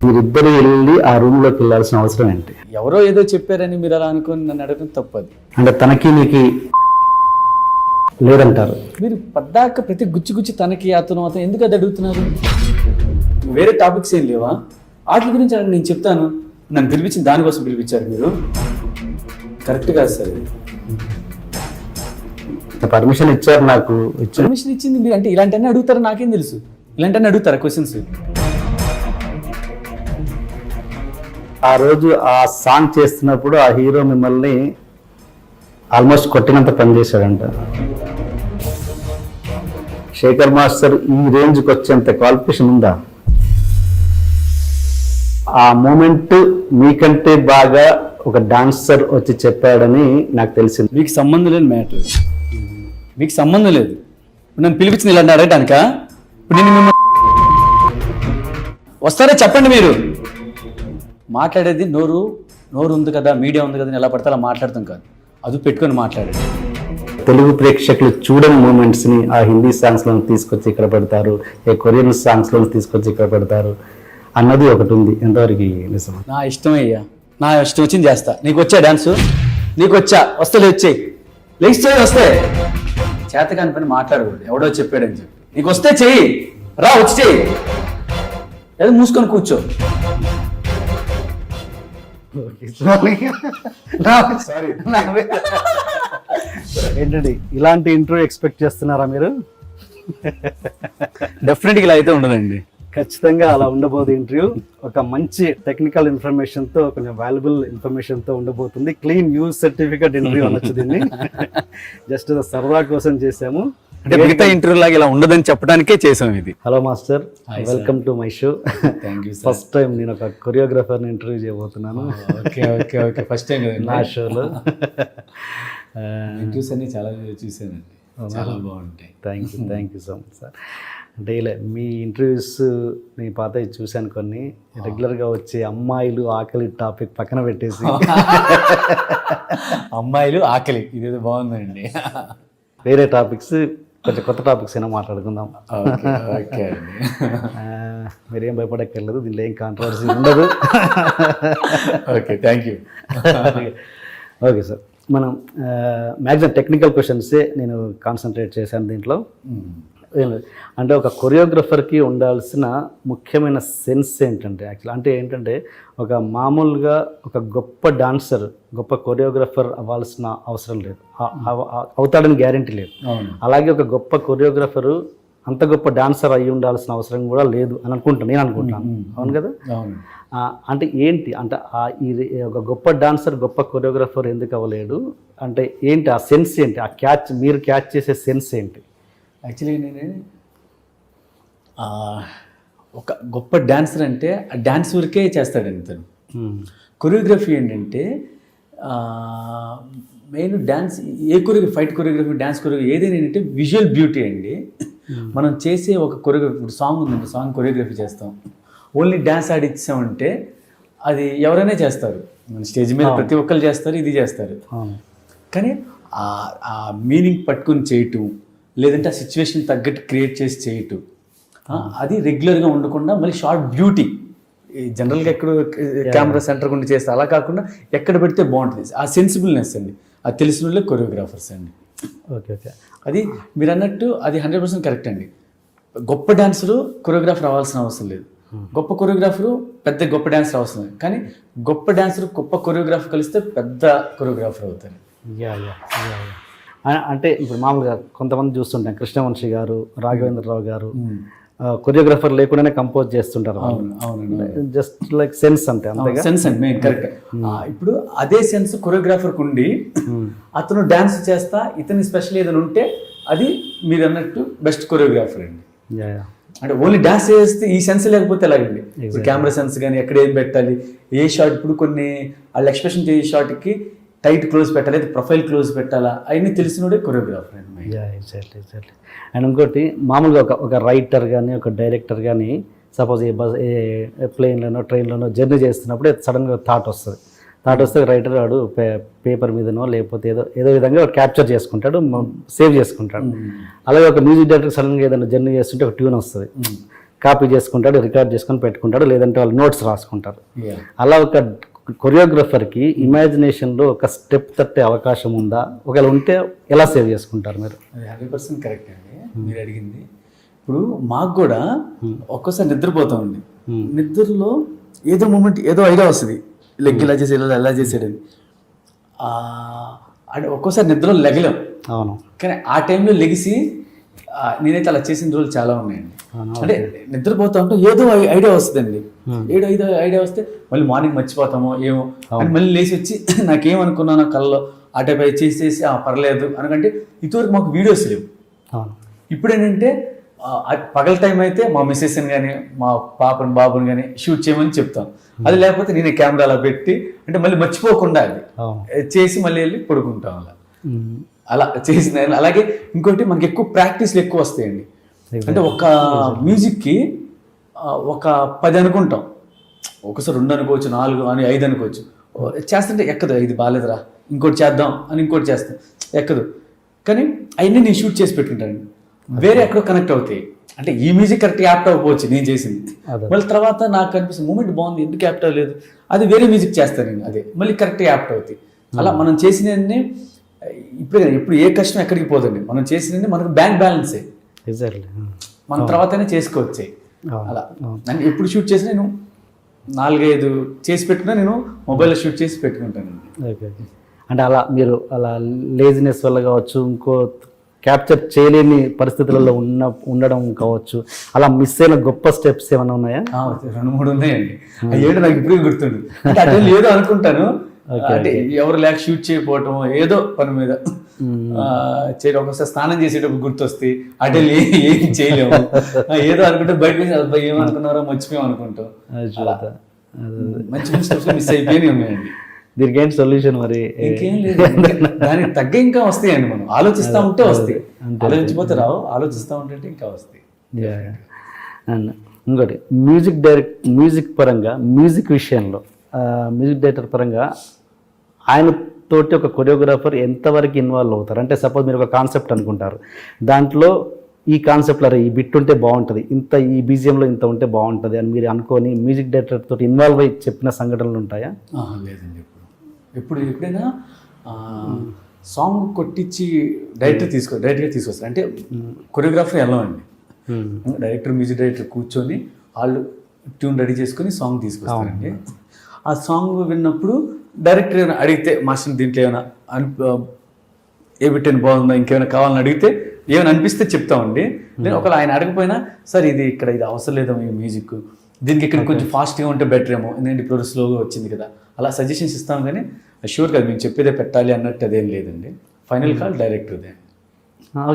మీరిద్దరు వెళ్ళి ఆ రూమ్ లోకి వెళ్ళాల్సిన అవసరం ఏంటి? ఎవరో ఏదో చెప్పారని మీరు అలా అనుకుని నన్ను అడగడం తప్పది. అంటే తనకి నీకు లేదంటారు. మీరు పద్దాక ప్రతి గుచ్చి తనకి అతను ఎందుకు అది అడుగుతున్నారు? వేరే టాపిక్స్ ఏం లేవా? వాటి గురించి నేను చెప్తాను. నన్ను పిలిపించింది దానికోసం పిలిపించారు మీరు. కరెక్ట్ కాదు సార్. పర్మిషన్ ఇచ్చారు నాకు. పర్మిషన్ ఇచ్చింది మీరు అంటే ఇలాంటివన్నీ అడుగుతారా? నాకేం తెలుసు ఇలాంటివన్నీ అడుగుతారా క్వశ్చన్స్? ఆ రోజు ఆ సాంగ్ చేస్తున్నప్పుడు ఆ హీరో మిమ్మల్ని ఆల్మోస్ట్ కొట్టినంత పని చేశాడంట. శేఖర్ మాస్టర్ ఈ రేంజ్కి వచ్చేంత క్వాలిఫికేషన్ ఉందా? ఆ మూమెంట్ మీకంటే బాగా ఒక డాన్సర్ వచ్చి చెప్పాడని నాకు తెలిసింది. మీకు సంబంధం లేని మ్యాటర్. మీకు సంబంధం లేదు. ఇప్పుడు నన్ను పిలిపించింది ఇలాంటి అడగటానికా? ఇప్పుడు నేను మిమ్మల్ని వస్తారా చెప్పండి. మీరు మాట్లాడేది నోరు ఉంది కదా, మీడియా ఉంది కదా, ఎలా పడితే అలా మాట్లాడతాం కాదు. అది పెట్టుకొని మాట్లాడేది. తెలుగు ప్రేక్షకులు చూడని మూమెంట్స్ని ఆ హిందీ సాంగ్స్లో తీసుకొచ్చి ఇక్కడ పెడతారు, ఏ కొరియన్ సాంగ్స్లో తీసుకొచ్చి ఇక్కడ పెడతారు అన్నది ఒకటి ఉంది. ఎంతవరకు నిజం? నా ఇష్టం అయ్యా, నా ఇష్టం వచ్చింది చేస్తా. నీకు వచ్చా డాన్స్? నీకు వచ్చా? వస్తే లేచేయి, లేచి వస్తే చేతకాని పని మాట్లాడకూడదు. ఎవడో చెప్పాడని చెప్పి నీకు వస్తే చెయ్యి, రా వచ్చి చెయ్యి, ఏదో మూసుకొని కూర్చో. ఏంటండి ఇలాంటి ఇంటర్వ్యూ ఎక్స్పెక్ట్ చేస్తున్నారా మీరు? డెఫినెట్గా ఇలా అయితే ఉండదండి. ఖచ్చితంగా అలా ఉండబోదు ఇంటర్వ్యూ. ఒక మంచి టెక్నికల్ ఇన్ఫర్మేషన్తో, కొంచెం వాల్యుబుల్ ఇన్ఫర్మేషన్తో ఉండబోతుంది. క్లీన్ యూజ్ సర్టిఫికేట్ ఇంటర్వ్యూ అనొచ్చు దీన్ని. జస్ట్ సరదా కోసం చేసాము. అంటే మిగతా ఇంటర్వ్యూ లాగా ఇలా ఉండదని చెప్పడానికే చేసాం ఇది. Hello master, welcome to my show. First time నేను ఒక కొరియోగ్రాఫర్ని ఇంటర్వ్యూ చేయబోతున్నాను. ఫస్ట్ టైం నా షోలో. ఇంటర్వ్యూస్ అన్ని చాలా చూసానండి, చాలా బాగుంటాయి. Thank you so much sir. అంటే ఇలా మీ ఇంటర్వ్యూస్ మీ పాత చూశాను కొన్ని. రెగ్యులర్గా వచ్చే అమ్మాయిలు ఆకలి టాపిక్ పక్కన పెట్టేసి అమ్మాయిలు ఆకలి ఇదేదో బాగుందండి. వేరే టాపిక్స్, కొంచెం కొత్త టాపిక్స్ అయినా మాట్లాడుకుందాం. ఓకే అండి. మీరేం భయపడక్కర్లేదు, దీనిలో ఏం కాంట్రవర్సీ ఉండదు. Okay, thank you. Okay sir, మనం మ్యాక్సిమం టెక్నికల్ క్వశ్చన్సే నేను కాన్సన్ట్రేట్ చేశాను దీంట్లో. అంటే ఒక కొరియోగ్రఫర్కి ఉండాల్సిన ముఖ్యమైన సెన్స్ ఏంటంటే, యాక్చువల్ అంటే ఏంటంటే, ఒక మామూలుగా ఒక గొప్ప డాన్సర్ గొప్ప కొరియోగ్రఫర్ అవ్వాల్సిన అవసరం లేదు, అవుతాడని గ్యారంటీ లేదు. అలాగే ఒక గొప్ప కొరియోగ్రఫరు అంత గొప్ప డాన్సర్ అయ్యి ఉండాల్సిన అవసరం కూడా లేదు అని నేను అనుకుంటాను. అవును కదా? అంటే ఏంటి అంటే ఒక గొప్ప డాన్సర్ గొప్ప కొరియోగ్రఫర్ ఎందుకు అవ్వలేడు అంటే ఏంటి? ఆ సెన్స్ ఏంటి? ఆ క్యాచ్, మీరు క్యాచ్ చేసే సెన్స్ ఏంటి? యాక్చువల్లీ నేను ఒక గొప్ప డాన్సర్ అంటే ఆ డాన్స్ వరకే చేస్తాడండి తను. కొరియోగ్రఫీ ఏంటంటే మెయిన్ డాన్స్, ఏ choreography, fight choreography, dance choreography ఏదైనా ఏంటంటే విజువల్ బ్యూటీ అండి. మనం చేసే ఒక కొరియోగ్రఫీ, ఇప్పుడు సాంగ్ ఉందండి, సాంగ్ కొరియోగ్రఫీ చేస్తాం, ఓన్లీ డ్యాన్స్ ఆడిచ్చామంటే అది ఎవరైనా చేస్తారు, మన స్టేజ్ మీద ప్రతి ఒక్కరు చేస్తారు, ఇది చేస్తారు. కానీ ఆ మీనింగ్ పట్టుకొని చేయటం, లేదంటే ఆ సిచ్యువేషన్ తగ్గట్టు క్రియేట్ చేసి చేయటం, అది రెగ్యులర్గా ఉండకుండా మళ్ళీ షార్ట్ బ్యూటీ, జనరల్గా ఎక్కడ కెమెరా సెంటర్ గుండా చేస్తే అలా కాకుండా ఎక్కడ పెడితే బాగుంటుంది, ఆ సెన్సిబుల్నెస్ అండి, అది తెలిసిన వాళ్ళే కొరియోగ్రాఫర్స్ అండి. ఓకే, అది మీరు అన్నట్టు అది 100% కరెక్ట్ అండి. గొప్ప డాన్సరు కొరియోగ్రాఫర్ అవ్వాల్సిన అవసరం లేదు, గొప్ప కొరియోగ్రాఫరు పెద్ద గొప్ప డాన్సర్ అవసరం లేదు. కానీ గొప్ప డాన్సర్ గొప్ప కొరియోగ్రాఫర్ కలిస్తే పెద్ద కొరియోగ్రాఫర్ అవుతారు. అంటే ఇప్పుడు మామూలుగా కొంతమంది చూస్తుంటాం, కృష్ణవంశీ గారు, రాఘవేంద్రరావు గారు కొరియోగ్రాఫర్ లేకుండానే కంపోజ్ చేస్తుంటారు. జస్ట్ లైక్ సెన్స్ అంటే అంతేగా? సెన్స్ అండి మెయిన్, కరెక్ట్. ఇప్పుడు అదే సెన్స్ కొరియోగ్రాఫర్కి ఉండి అతను డాన్స్ చేస్తా, ఇతని స్పెషల్ ఏదైనా ఉంటే అది మీరు అన్నట్టు బెస్ట్ కొరియోగ్రాఫర్ అండి. అంటే ఓన్లీ డాన్స్ చేస్తే ఈ సెన్స్ లేకపోతే ఎలాగండి? ఇప్పుడు కెమెరా సెన్స్ కానీ ఎక్కడ ఏం పెట్టాలి, ఏ షాట్, ఇప్పుడు కొన్ని వాళ్ళు ఎక్స్ప్రెషన్ చేసే షాట్కి టైట్ క్లోజ్ పెట్టాలి, ప్రొఫైల్ క్లోజ్ పెట్టాలా, అవన్నీ తెలిసినోడే కొరియోగ్రాఫర్ అండి. ఎగ్జాక్ట్లీ. అండ్ ఇంకోటి మామూలుగా ఒక రైటర్ కానీ ఒక డైరెక్టర్ కానీ సపోజ్ ఏ ప్లేన్లోనో ట్రైన్లోనో జర్నీ చేస్తున్నప్పుడు సడన్గా థాట్ వస్తే రైటర్ వాడు పేపర్ మీదనో లేకపోతే ఏదో విధంగా క్యాప్చర్ చేసుకుంటాడు, సేవ్ చేసుకుంటాడు. అలాగే ఒక మ్యూజిక్ డైరెక్టర్ సడన్గా ఏదైనా జర్నీ చేస్తుంటే ఒక ట్యూన్ వస్తుంది, కాపీ చేసుకుంటాడు, రికార్డ్ చేసుకొని పెట్టుకుంటాడు, లేదంటే వాళ్ళు నోట్స్ రాసుకుంటారు. Yeah. అలా ఒక కొరియోగ్రఫర్కి ఇమాజినేషన్లో ఒక స్టెప్ తట్టే అవకాశం ఉందా? ఒకవేళ ఉంటే ఎలా సేవ్ చేసుకుంటారు మీరు? అది 100% కరెక్ట్ అండి మీరు అడిగింది. ఇప్పుడు మాకు కూడా ఒక్కోసారి నిద్రపోతామండి. నిద్రలో ఏదో మూమెంట్, ఏదో ఐడియా వస్తుంది, లెగ్ ఇలా చేసేది, ఎలా చేసేది. అంటే ఒక్కోసారి నిద్రలో లెగలేం. అవును. కానీ ఆ టైంలో లెగిసి నేనైతే అలా చేసిన రోజులు చాలా ఉన్నాయండి. అంటే నిద్రపోతా ఉంటే ఏదో ఐడియా వస్తుందండి, ఏదో ఐడియా వస్తే మళ్ళీ మార్నింగ్ మర్చిపోతామో ఏమో అని మళ్ళీ లేచి వచ్చి నాకేమనుకున్నాను కళ్ళలో ఆ టైప్ చేసేసి పర్లేదు అనకంటే ఇదివరకు మాకు వీడియోస్ లేవు. ఇప్పుడు ఏంటంటే పగల టైం అయితే మా మిస్సెస్ని కానీ మా పాపని బాబుని కానీ షూట్ చేయమని చెప్తాను. అది లేకపోతే నేను కెమెరా అలా పెట్టి అంటే మళ్ళీ మర్చిపోకుండా అది చేసి మళ్ళీ వెళ్ళి పడుకుంటాం. అలా చేసిన. అలాగే ఇంకోటి మనకి ఎక్కువ ప్రాక్టీస్లు ఎక్కువ వస్తాయండి. అంటే ఒక మ్యూజిక్కి ఒక 10 అనుకుంటాం, ఒకసారి 2 అనుకోవచ్చు, 4 అని 5 అనుకోవచ్చు. చేస్తుంటే ఎక్కదు, ఇది బాగాలేదురా ఇంకోటి చేద్దాం అని ఇంకోటి చేస్తాం, ఎక్కదు. కానీ అవన్నీ నేను షూట్ చేసి పెట్టుకుంటాను, వేరే ఎక్కడో కనెక్ట్ అవుతాయి. అంటే ఈ మ్యూజిక్ కరెక్ట్ యాప్ట్ అవ్వకపోవచ్చు నేను చేసింది, మళ్ళీ తర్వాత నాకు అనిపిస్తుంది మూమెంట్ బాగుంది ఎందుకు యాప్ట్ అవ్వలేదు, అది వేరే మ్యూజిక్ చేస్తాను నేను, అదే మళ్ళీ కరెక్ట్ యాప్ట్ అవుతాయి. అలా మనం చేసినవన్నీ ఇప్పుడు ఏ కష్టం ఎక్కడికి పోదండి, మనం చేసినవన్నీ మనకు బ్యాంక్ బ్యాలెన్సే, మన తర్వాతనే చేసుకోవచ్చాయి. అలా నేను ఎప్పుడు షూట్ చేసినా నేను 4-5 చేసి పెట్టుకున్నా, నేను మొబైల్లో షూట్ చేసి పెట్టుకుంటానండి. ఓకే. అంటే అలా మీరు అలా లేజినెస్ వల్ల కావచ్చు, ఇంకో క్యాప్చర్ చేయలేని పరిస్థితులలో ఉండడం కావచ్చు, అలా మిస్ అయిన గొప్ప స్టెప్స్ ఏమైనా ఉన్నాయా? 2-3 ఉన్నాయండి. అయ్యేంటి నాకు ఇప్పుడు గుర్తుంది. అంటే అదే ఏదో అనుకుంటాను, అంటే ఎవరు లేక షూట్ చేయకపోవటం, ఏదో పని మీద చేయడం, ఒకసారి స్నానం చేసేటప్పుడు గుర్తొస్తే అటే ఏం చేయలేము, ఏదో అనుకుంటే బయట నుంచి ఏమనుకున్నారో మర్చిపోయాం అనుకుంటాం. మంచి స్టెప్స్ మిస్ అయిపోయి ఉన్నాయండి. దీనికి ఏంటి సొల్యూషన్ మరి? ఇంకేం లేదు, దానికి తగ్గ ఇంకా వస్తాయండి. మనం ఆలోచిస్తూ ఉంటే వస్తాయి, ఆలోచించిపోతే రావు, ఆలోచిస్తూ ఉంటే ఇంకా వస్తాయి. అండ్ ఇంకోటి మ్యూజిక్ పరంగా, మ్యూజిక్ విషయంలో మ్యూజిక్ డైరెక్టర్ పరంగా ఆయనతోటి ఒక కొరియోగ్రాఫర్ ఎంతవరకు ఇన్వాల్వ్ అవుతారు? అంటే సపోజ్ మీరు ఒక కాన్సెప్ట్ అనుకుంటారు, దాంట్లో ఈ కాన్సెప్ట్లో ఈ బిట్ ఉంటే బాగుంటుంది, ఇంత ఈ బీజిఎంలో ఇంత ఉంటే బాగుంటుంది అని మీరు అనుకొని మ్యూజిక్ డైరెక్టర్ తోటి ఇన్వాల్వ్ అయ్యి చెప్పిన సంఘటనలు ఉంటాయా? లేదండి. ఎప్పుడైనా సాంగ్ కొట్టించి డైరెక్ట్గా తీసుకొస్తారు. అంటే కొరియోగ్రాఫర్ వెళ్ళమండి, డైరెక్టర్ మ్యూజిక్ డైరెక్టర్ కూర్చొని వాళ్ళు ట్యూన్ రెడీ చేసుకొని సాంగ్ తీసుకొస్తారండి. ఆ సాంగ్ విన్నప్పుడు డైరెక్టర్ ఏమైనా అడిగితే మాస్టర్ దీంట్లో ఏమైనా ఏ బిట్టని బాగుందా, ఇంకేమైనా కావాలని అడిగితే ఏమైనా అనిపిస్తే చెప్తామండి. నేను ఒకవేళ ఆయన అడగపోయినా సార్ ఇది ఇక్కడ ఇది అవసరం లేదేమో ఈ మ్యూజిక్, దీనికి ఇక్కడ కొంచెం ఫాస్ట్గా ఉంటే బెటర్ ఏమో, ఎందుకంటే ఇప్పుడు స్లోగా వచ్చింది కదా, అలా సజెషన్స్ ఇస్తాం. కానీ షూర్ కదా మేము చెప్పేదే పెట్టాలి అన్నట్టు అదేం లేదండి. ఫైనల్ కాల్ డైరెక్టర్దే.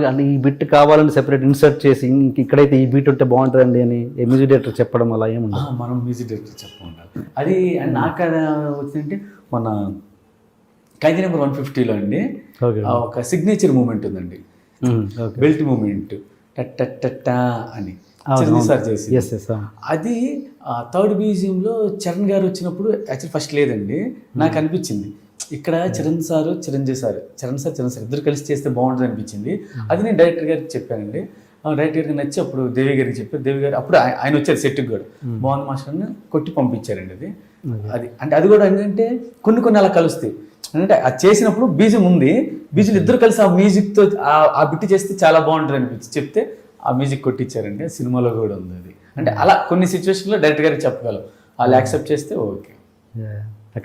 అంటే ఈ బిట్ కావాలని సెపరేట్ ఇన్సర్ట్ చేసి ఇక్కడైతే ఈ బీట్ ఉంటే బాగుంటుందండి అని మ్యూజిక్ డైరెక్టర్ చెప్పడం అలా ఏముంది? మనం మ్యూజిక్ డైరెక్టర్ చెప్పమంటారు. అది నాకు అది వచ్చిందంటే మన ఖైదీ నెంబర్ 150లో అండి ఒక సిగ్నేచర్ మూమెంట్ ఉందండి, బెల్ట్ మూమెంట్ టట్టా అని చిరంజీవి సార్ చేసి. అది థర్డ్ మ్యూజియంలో చరణ్ గారు వచ్చినప్పుడు యాక్చువల్ ఫస్ట్ లేదండి, నాకు అనిపించింది ఇక్కడ చరణ్ సార్ ఇద్దరు కలిసి చేస్తే బాగుంటుంది అనిపించింది. అది నేను డైరెక్టర్ గారికి చెప్పానండి. డైరెక్టర్ గారికి నచ్చి అప్పుడు దేవి గారికి చెప్పారు. దేవి గారు అప్పుడు ఆయన వచ్చారు సెట్కి కూడా, బాగుంది మాస్టర్ని కొట్టి పంపించారండి. అది అంటే అది కూడా ఏంటంటే కొన్ని అలా కలుస్తాయి. అంటే అది చేసినప్పుడు బీజం ఉంది, బీజులు ఇద్దరు కలిసి ఆ మ్యూజిక్తో ఆ బిట్టి చేస్తే చాలా బాగుంటుంది అనిపించి చెప్తే ఆ మ్యూజిక్ కొట్టించారండి. సినిమాలో కూడా ఉంది అది. అంటే అలా కొన్ని సిచ్యువేషన్లో డైరెక్టర్ గారికి చెప్పగలం, వాళ్ళు యాక్సెప్ట్ చేస్తే ఓకే.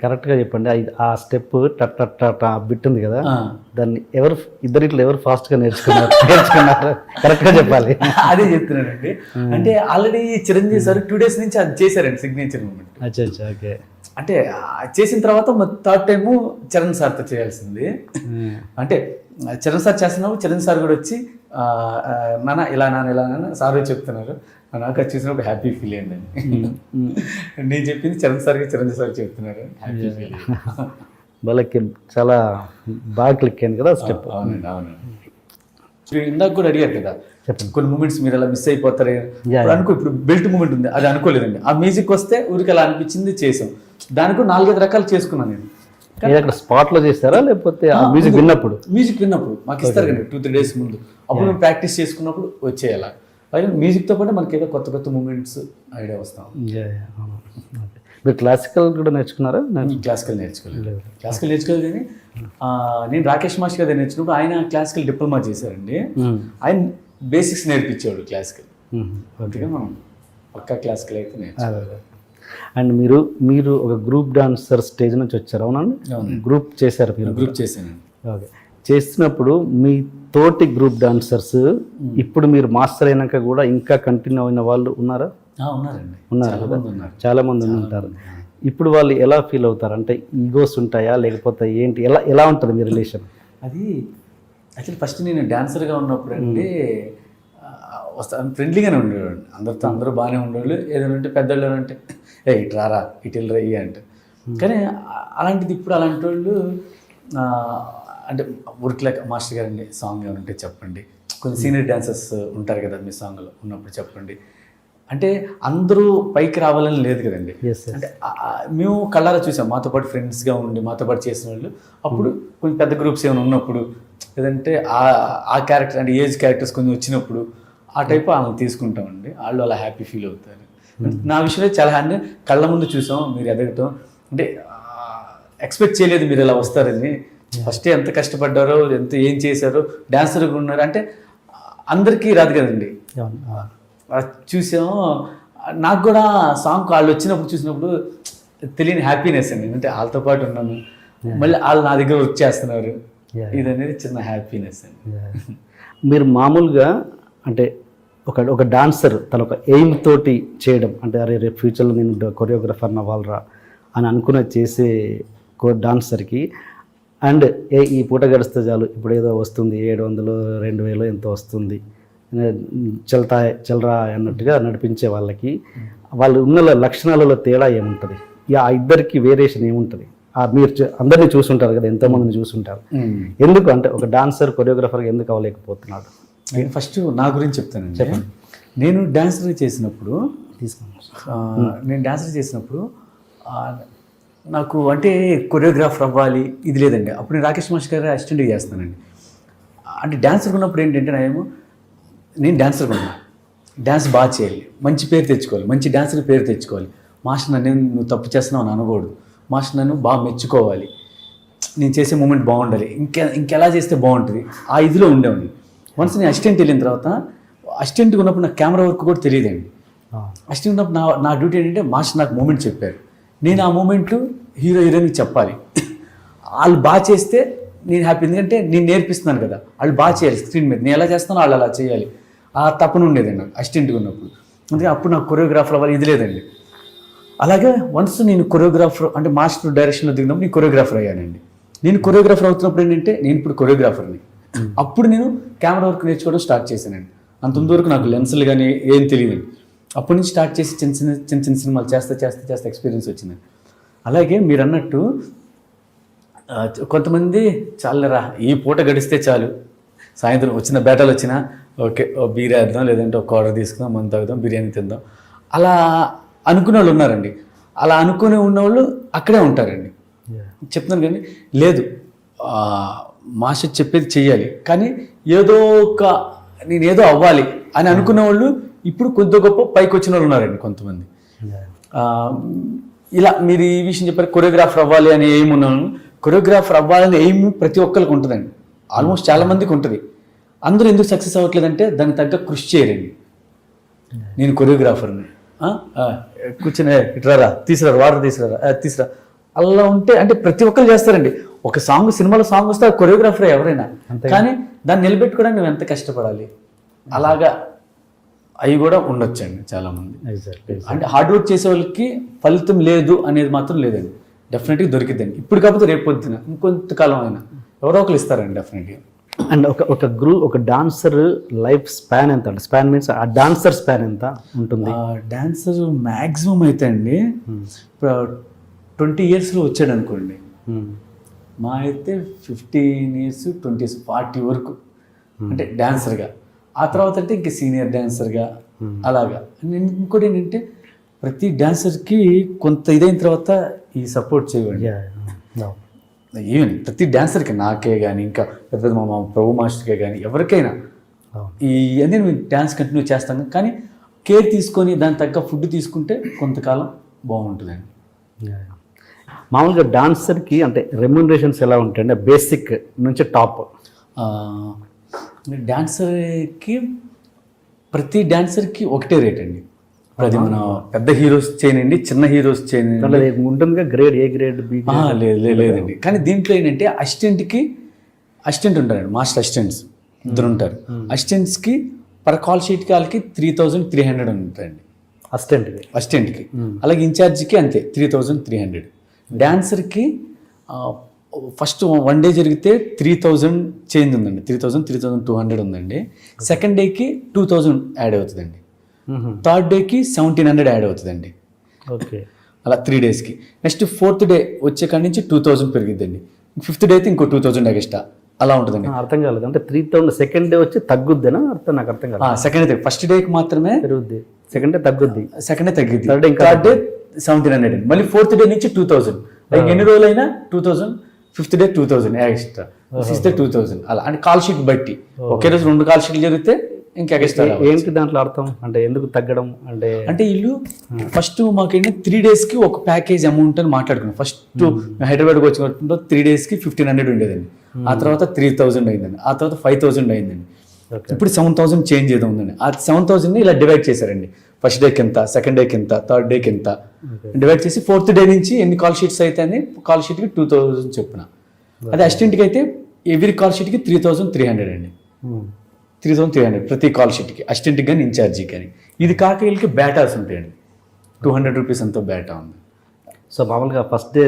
కరెక్ట్గా చెప్పండి. ఆ స్టెప్ టట్ బిట్ ఉంది కదా, దాన్ని ఇద్దరిట్లో ఎవరు ఫాస్ట్గా నేర్చుకున్నారు? కరెక్ట్గా చెప్పాలి. అదే చెప్తున్నానండి. అంటే ఆల్రెడీ చిరంజీవి సార్ 2 days నుంచి అది చేశారండి సిగ్నేచర్ మూమెంట్. అచ్చా ఓకే. అంటే చేసిన తర్వాత థర్డ్ టైము చరణ్ సార్తో చేయాల్సింది. అంటే చరణ్ సార్ చేస్తున్నప్పుడు చరణ్ సార్ కూడా వచ్చి ఇలా సార్ చెప్తున్నారు, నాకు అది చూసిన ఒక హ్యాపీ ఫీల్ అయిందండి. నేను చెప్పింది చరణ్ సార్ చెప్తున్నారు, హ్యాపీ ఫీల్. వాళ్ళకి చాలా బాగా క్లిక్ అయింది కదా స్టెప్. అవునండి. ఇందాక కూడా అడిగారు కదా కొన్ని మూమెంట్స్ మీరు అలా మిస్ అయిపోతారు అనుకో. ఇప్పుడు బెల్ట్ మూమెంట్ ఉంది, అది అనుకోలేదండి. ఆ మ్యూజిక్ వస్తే ఊరికి అలా అనిపించింది, చేసాం. దానికి 4-5 రకాలు చేసుకున్నాను నేను. అక్కడ స్పాట్లో చేస్తారా లేకపోతే మ్యూజిక్ విన్నప్పుడు? మ్యూజిక్ విన్నప్పుడు మాకు ఇస్తారు కదా 2-3 days ముందు, అప్పుడు మేము ప్రాక్టీస్ చేసుకున్నప్పుడు వచ్చేయాల పైన మ్యూజిక్తో పాటు మనకి ఏదో కొత్త కొత్త మూమెంట్స్ ఐడియా వస్తాం. ఓకే. మీరు క్లాసికల్ కూడా నేర్చుకున్నారా? క్లాసికల్ నేర్చుకోలేదు కానీ నేను రాకేష్ మాస్టర్ గారు నేర్చుకున్నప్పుడు ఆయన క్లాసికల్ డిప్లొమా చేశారండి. ఆయన బేసిక్స్ నేర్పించేవాడు క్లాసికల్. అందుకే మనం పక్కా క్లాసికల్ అయితే నేర్చుకోవాలి. అండ్ మీరు ఒక గ్రూప్ డాన్సర్ స్టేజ్ నుంచి వచ్చారు, అవునండి? గ్రూప్ చేశారు మీరు? గ్రూప్ చేశాను. ఓకే. చేస్తున్నప్పుడు మీ తోటి గ్రూప్ డాన్సర్స్ ఇప్పుడు మీరు మాస్టర్ అయినాక కూడా ఇంకా కంటిన్యూ అయిన వాళ్ళు ఉన్నారా? ఉన్నారండి, ఉన్నారు. చాలా మంది ఉంటారు. ఇప్పుడు వాళ్ళు ఎలా ఫీల్ అవుతారు? అంటే ఈగోస్ ఉంటాయా లేకపోతే ఏంటి? ఎలా ఉంటుంది మీ రిలేషన్? అది యాక్చువల్లీ ఫస్ట్ నేను డాన్సర్గా ఉన్నప్పుడు అండి ఫ్రెండ్లీగానే ఉండేవాడు. అందరూ బాగానే ఉండేవాళ్ళు. ఏదైనా ఉంటే పెద్దవాళ్ళు అంటే ఇటు రారా, ఇటు వెళ్ళరా ఇవి అంటే. కానీ అలాంటిది ఇప్పుడు అలాంటి వాళ్ళు అంటే ఊరికిలేక మాస్టర్ గారండి సాంగ్ ఏమైనా ఉంటే చెప్పండి, కొంచెం సీనియర్ డాన్సర్స్ ఉంటారు కదా మీ సాంగ్లో ఉన్నప్పుడు చెప్పండి అంటే అందరూ పైకి రావాలని లేదు కదండి. అంటే మేము కళ్ళారా చూసాం, మాతో పాటు ఫ్రెండ్స్గా ఉండి మాతో పాటు చేసిన వాళ్ళు. అప్పుడు కొంచెం పెద్ద గ్రూప్స్ ఏమైనా ఉన్నప్పుడు లేదంటే ఆ క్యారెక్టర్ అంటే ఏజ్ క్యారెక్టర్స్ కొంచెం వచ్చినప్పుడు ఆ టైప్ వాళ్ళని తీసుకుంటామండి. వాళ్ళు అలా హ్యాపీ ఫీల్ అవుతారు. నా విషయంలో చాలా హ్యాండ్ కళ్ళ ముందు చూసాం మీరు ఎదగటం. అంటే ఎక్స్పెక్ట్ చేయలేదు మీరు ఇలా వస్తారని. ఫస్ట్ ఎంత కష్టపడ్డారో, ఏం చేశారో, డాన్సర్గా ఉన్నారు అంటే అందరికీ రాదు కదండి. చూసాం. నాకు కూడా సాంగ్ వాళ్ళు వచ్చినప్పుడు చూసినప్పుడు తెలియని హ్యాపీనెస్ అండి. అంటే వాళ్ళతో పాటు ఉన్నాను, మళ్ళీ వాళ్ళు నా దగ్గర వర్క్ చేస్తున్నారు, ఇది అనేది చిన్న హ్యాపీనెస్ అండి. మీరు మామూలుగా అంటే ఒక డాన్సర్ తన ఒక ఎయిమ్ తోటి చేయడం అంటే అరే రేపు ఫ్యూచర్లో నేను కొరియోగ్రఫర్ని అవ్వాలరా అని అనుకున్న చేసే డాన్సర్కి అండ్ ఈ పూట గడిస్తే చాలు ఇప్పుడు ఏదో వస్తుంది 700 2000 ఎంతో వస్తుంది చల్రా అన్నట్టుగా నడిపించే వాళ్ళకి వాళ్ళు ఉన్న లక్షణాలలో తేడా ఏముంటుంది? ఆ ఇద్దరికి వేరియేషన్ ఏముంటుంది? మీరు అందరినీ చూసుంటారు కదా, ఎంతోమందిని చూసుంటారు. ఎందుకు అంటే ఒక డాన్సర్ కొరియోగ్రఫర్గా ఎందుకు అవ్వలేకపోతున్నాడు? నేను ఫస్ట్ నా గురించి చెప్తానండి. చెప్పండి. నేను డాన్సర్ చేసినప్పుడు నాకు అంటే కొరియోగ్రాఫర్ అవ్వాలి ఇది లేదండి. అప్పుడు నేను రాకేష్ మాస్టర్ గారు అసిస్టెంట్గా చేస్తానండి. అంటే డాన్సర్గా ఉన్నప్పుడు ఏంటంటే నేను డాన్సర్గా ఉన్నా, డాన్స్ బాగా చేయాలి, మంచి పేరు తెచ్చుకోవాలి, మంచి డాన్సర్ పేరు తెచ్చుకోవాలి. మాస్టర్ నన్ను నువ్వు తప్పు చేస్తున్నావు అని అనకూడదు, మాస్టర్ నన్ను బాగా మెచ్చుకోవాలి, నేను చేసే మూమెంట్ బాగుండాలి, ఇంకెలా చేస్తే బాగుంటుంది, ఆ ఇదిలో ఉండేవాడిని. వన్స్ నేను అసిస్టెంట్ వెళ్ళిన తర్వాత అసిస్టెంట్గా ఉన్నప్పుడు నాకు కెమెరా వర్క్ కూడా తెలియదండి. అసిస్టెంట్ ఉన్నప్పుడు నా డ్యూటీ ఏంటంటే మాస్టర్ నాకు మూమెంట్ చెప్పారు, నేను ఆ మూమెంట్ హీరోయిన్కి చెప్పాలి. వాళ్ళు బాగా చేస్తే నేను హ్యాపీ, ఎందుకంటే నేను నేర్పిస్తున్నాను కదా, వాళ్ళు బాగా చేయాలి స్క్రీన్ మీద, నేను ఎలా చేస్తానో వాళ్ళు అలా చేయాలి. ఆ తప్పన ఉండేదండి నాకు అసిస్టెంట్గా ఉన్నప్పుడు. అందుకే అప్పుడు నాకు కొరియోగ్రాఫర్ అవ్వాలి ఇది లేదండి. అలాగే వన్స్ నేను కొరియోగ్రాఫర్ అంటే మాస్టర్ డైరెక్షన్లో దిగినప్పుడు నేను కొరియోగ్రాఫర్ అయ్యానండి. నేను కొరియోగ్రాఫర్ అవుతున్నప్పుడు ఏంటంటే నేను ఇప్పుడు కొరియోగ్రాఫర్ని. అప్పుడు నేను కెమెరా వర్క్ నేర్చుకోవడం స్టార్ట్ చేశానండి. అంతవరకు నాకు లెన్సులు కానీ ఏం తెలియదండి. అప్పటి నుంచి స్టార్ట్ చేసి చిన్న సినిమాలు చేస్తే ఎక్స్పీరియన్స్ వచ్చింది. అలాగే మీరు అన్నట్టు కొంతమంది చాలరా ఈ పూట గడిస్తే చాలు, సాయంత్రం వచ్చిన బేటాలు వచ్చినా ఓకే బీర్ వేద్దాం, లేదంటే ఒక ఆర్డర్ తీసుకుందాం, మనం తాగుదాం, బిర్యానీ తిందాం, అలా అనుకునే వాళ్ళు ఉన్నారండి. అలా అనుకునే ఉన్నవాళ్ళు అక్కడే ఉంటారండి. చెప్తున్నాను కానీ లేదు, మాస్టర్ చెప్పేది చెయ్యాలి, కానీ ఏదో నేనేదో అవ్వాలి అని అనుకునే వాళ్ళు ఇప్పుడు కొద్ది గొప్ప పైకి వచ్చిన వాళ్ళు ఉన్నారండి కొంతమంది. ఇలా మీరు ఈ విషయం చెప్పారు, కొరియోగ్రాఫర్ అవ్వాలి అని ఎయిమ్ ఉన్నాను. కొరియోగ్రాఫర్ అవ్వాలని ఎయిమ్ ప్రతి ఒక్కరికి ఉంటుందండి, ఆల్మోస్ట్ చాలా మందికి ఉంటుంది. అందరూ ఎందుకు సక్సెస్ అవ్వట్లేదంటే దానికి తగ్గ కృషి చేయరండి. నేను కొరియోగ్రాఫర్ని కూర్చొని ఇట్రారా, తీసుకురా, వాటర్ తీసుకురా అలా ఉంటే అంటే ప్రతి ఒక్కరు చేస్తారండి. ఒక సినిమాలో సాంగ్ వస్తే కొరియోగ్రాఫర్ ఎవరైనా, కానీ దాన్ని నిలబెట్టుకోవడానికి నువ్వు ఎంత కష్టపడాలి, అలాగా అవి కూడా ఉండొచ్చండి చాలామంది. అంటే హార్డ్ వర్క్ చేసే వాళ్ళకి ఫలితం లేదు అనేది మాత్రం లేదండి, డెఫినెట్గా దొరికిద్దండి. ఇప్పుడు కాకపోతే రేపు పొద్దున ఇంకొంతకాలం అయినా ఎవరో ఒకరు ఇస్తారండి డెఫినెట్గా. అండ్ ఒక డాన్సర్ లైఫ్ స్పాన్ ఎంత అంటే స్పాన్ మీన్స్ ఆ డాన్సర్ స్పాన్ ఎంత ఉంటుంది? డాన్సర్ మ్యాక్సిమం అయితే అండి ఇప్పుడు 20 yearsలో వచ్చాడు అనుకోండి, మా అయితే 15 years 20 years 40 వరకు అంటే డాన్సర్గా. ఆ తర్వాత అంటే ఇంక సీనియర్ డాన్సర్గా అలాగా. ఇంకోటి ఏంటంటే ప్రతి డాన్సర్కి కొంత ఇదైన తర్వాత ఈ సపోర్ట్ చేయండి. ఈవెన్ ప్రతి డాన్సర్కి, నాకే కానీ ఇంకా పెద్ద మా ప్రభు మాస్టర్కే కానీ ఎవరికైనా ఇవన్నీ మేము డ్యాన్స్ కంటిన్యూ చేస్తాం కానీ కేర్ తీసుకొని దాని తగ్గ ఫుడ్ తీసుకుంటే కొంతకాలం బాగుంటుందండి. మామూలుగా డాన్సర్కి అంటే రెమ్యూనరేషన్స్ ఎలా ఉంటాయండి బేసిక్ నుంచి టాప్? డాన్సర్కి ప్రతి డాన్సర్కి ఒకటే రేట్ అండి. అది మన పెద్ద హీరోస్ చేయనండి, చిన్న హీరోస్ చేయనండి ఉంటుందిగా గ్రేడ్ ఏ గ్రేడ్ బి? లేదండి. కానీ దీంట్లో ఏంటంటే అసిస్టెంట్ ఉంటారండి, మాస్టర్ అసిస్టెంట్స్ 2 ఉంటారు. అసిస్టెంట్స్కి పర్ కాల్ షీట్కి వాళ్ళకి 3,300 ఉంటాయండి అసిస్టెంట్కి. అలాగే ఇన్ఛార్జ్కి అంతే 3,300. డాన్సర్కి ఫస్ట్ 1 డే జరిగితే 3,000 చేంజ్ ఉందండి, 3,200 ఉందండి. సెకండ్ డేకి 2,000 యాడ్ అవుతుందండి. థర్డ్ డేకి 1,700 యాడ్ అవుతుందండి. ఓకే, అలా 3 డేస్కి. నెక్స్ట్ 4th డే వచ్చే కాడి నుంచి 2,000 పెరిగిద్దండి. 5th డే అయితే ఇంకో 2,000 ఎక్స్ట్రా అలా ఉంటుందండి. అర్థం కాలేదు అంటే 3,000 సెకండ్ డే వచ్చి తగ్గుద్దేనా? నాకు అర్థం కాలేదు. సెకండ్ డే ఫస్ట్ డేకి మాత్రమే పెరుగుద్ది, సెకండ్ డే తగ్గుద్ది, సెకండ్ డే తగ్గిద్ది, థర్డ్ డే 1,700 అండి. మళ్ళీ 4th డే నుంచి 2,000. ఎన్ని రోజులైనా 2,000. 5th day 2,000 extra, 6th day 2,000 అలా. అంటే కాల్ షీట్ బట్టి ఒకే రోజు 2 కాల్ షీట్లు జరిగితే ఇంకా ఎక్స్ట్రా. ఏంటి దాంట్లో అర్థం? అంటే ఎందుకు తగ్గడం అంటే వీళ్ళు ఫస్ట్ మాకేంటి 3 డేస్కి ఒక ప్యాకేజ్ అమౌంట్ అని మాట్లాడుకున్నాం. ఫస్ట్ హైదరాబాద్కి వచ్చిన 3 డేస్కి 1,500 ఉండేదండి. ఆ తర్వాత 3,000 అయిందండి. ఆ తర్వాత 5,000 అయిందండి. ఇప్పుడు 7,000 చేంజ్ ఏదో ఉందండి. ఆ 7,000ని ఇలా డివైడ్ చేశారండి. ఫస్ట్ డేకి ఎంత, సెకండ్ డేకి ఎంత, థర్డ్ డేకి ఎంత డివైడ్ చేసి 4th డే నుంచి ఎన్ని కాల్ షీట్స్ అయితే అని కాల్ షీట్కి 2,000 చొప్పున. అదే అసిస్టెంట్కి అయితే ఎవ్రీ కాల్ షీట్కి 3,300 అండి. 3,300 ప్రతి కాల్ షీట్కి, అసిస్టెంట్కి కానీ ఇన్ఛార్జికి కానీ. ఇది కాక వీళ్ళకి బేటాస్ ఉంటాయండి, 200 రూపీస్ అంతా బేటా ఉంది. సో మామూలుగా ఫస్ట్ డే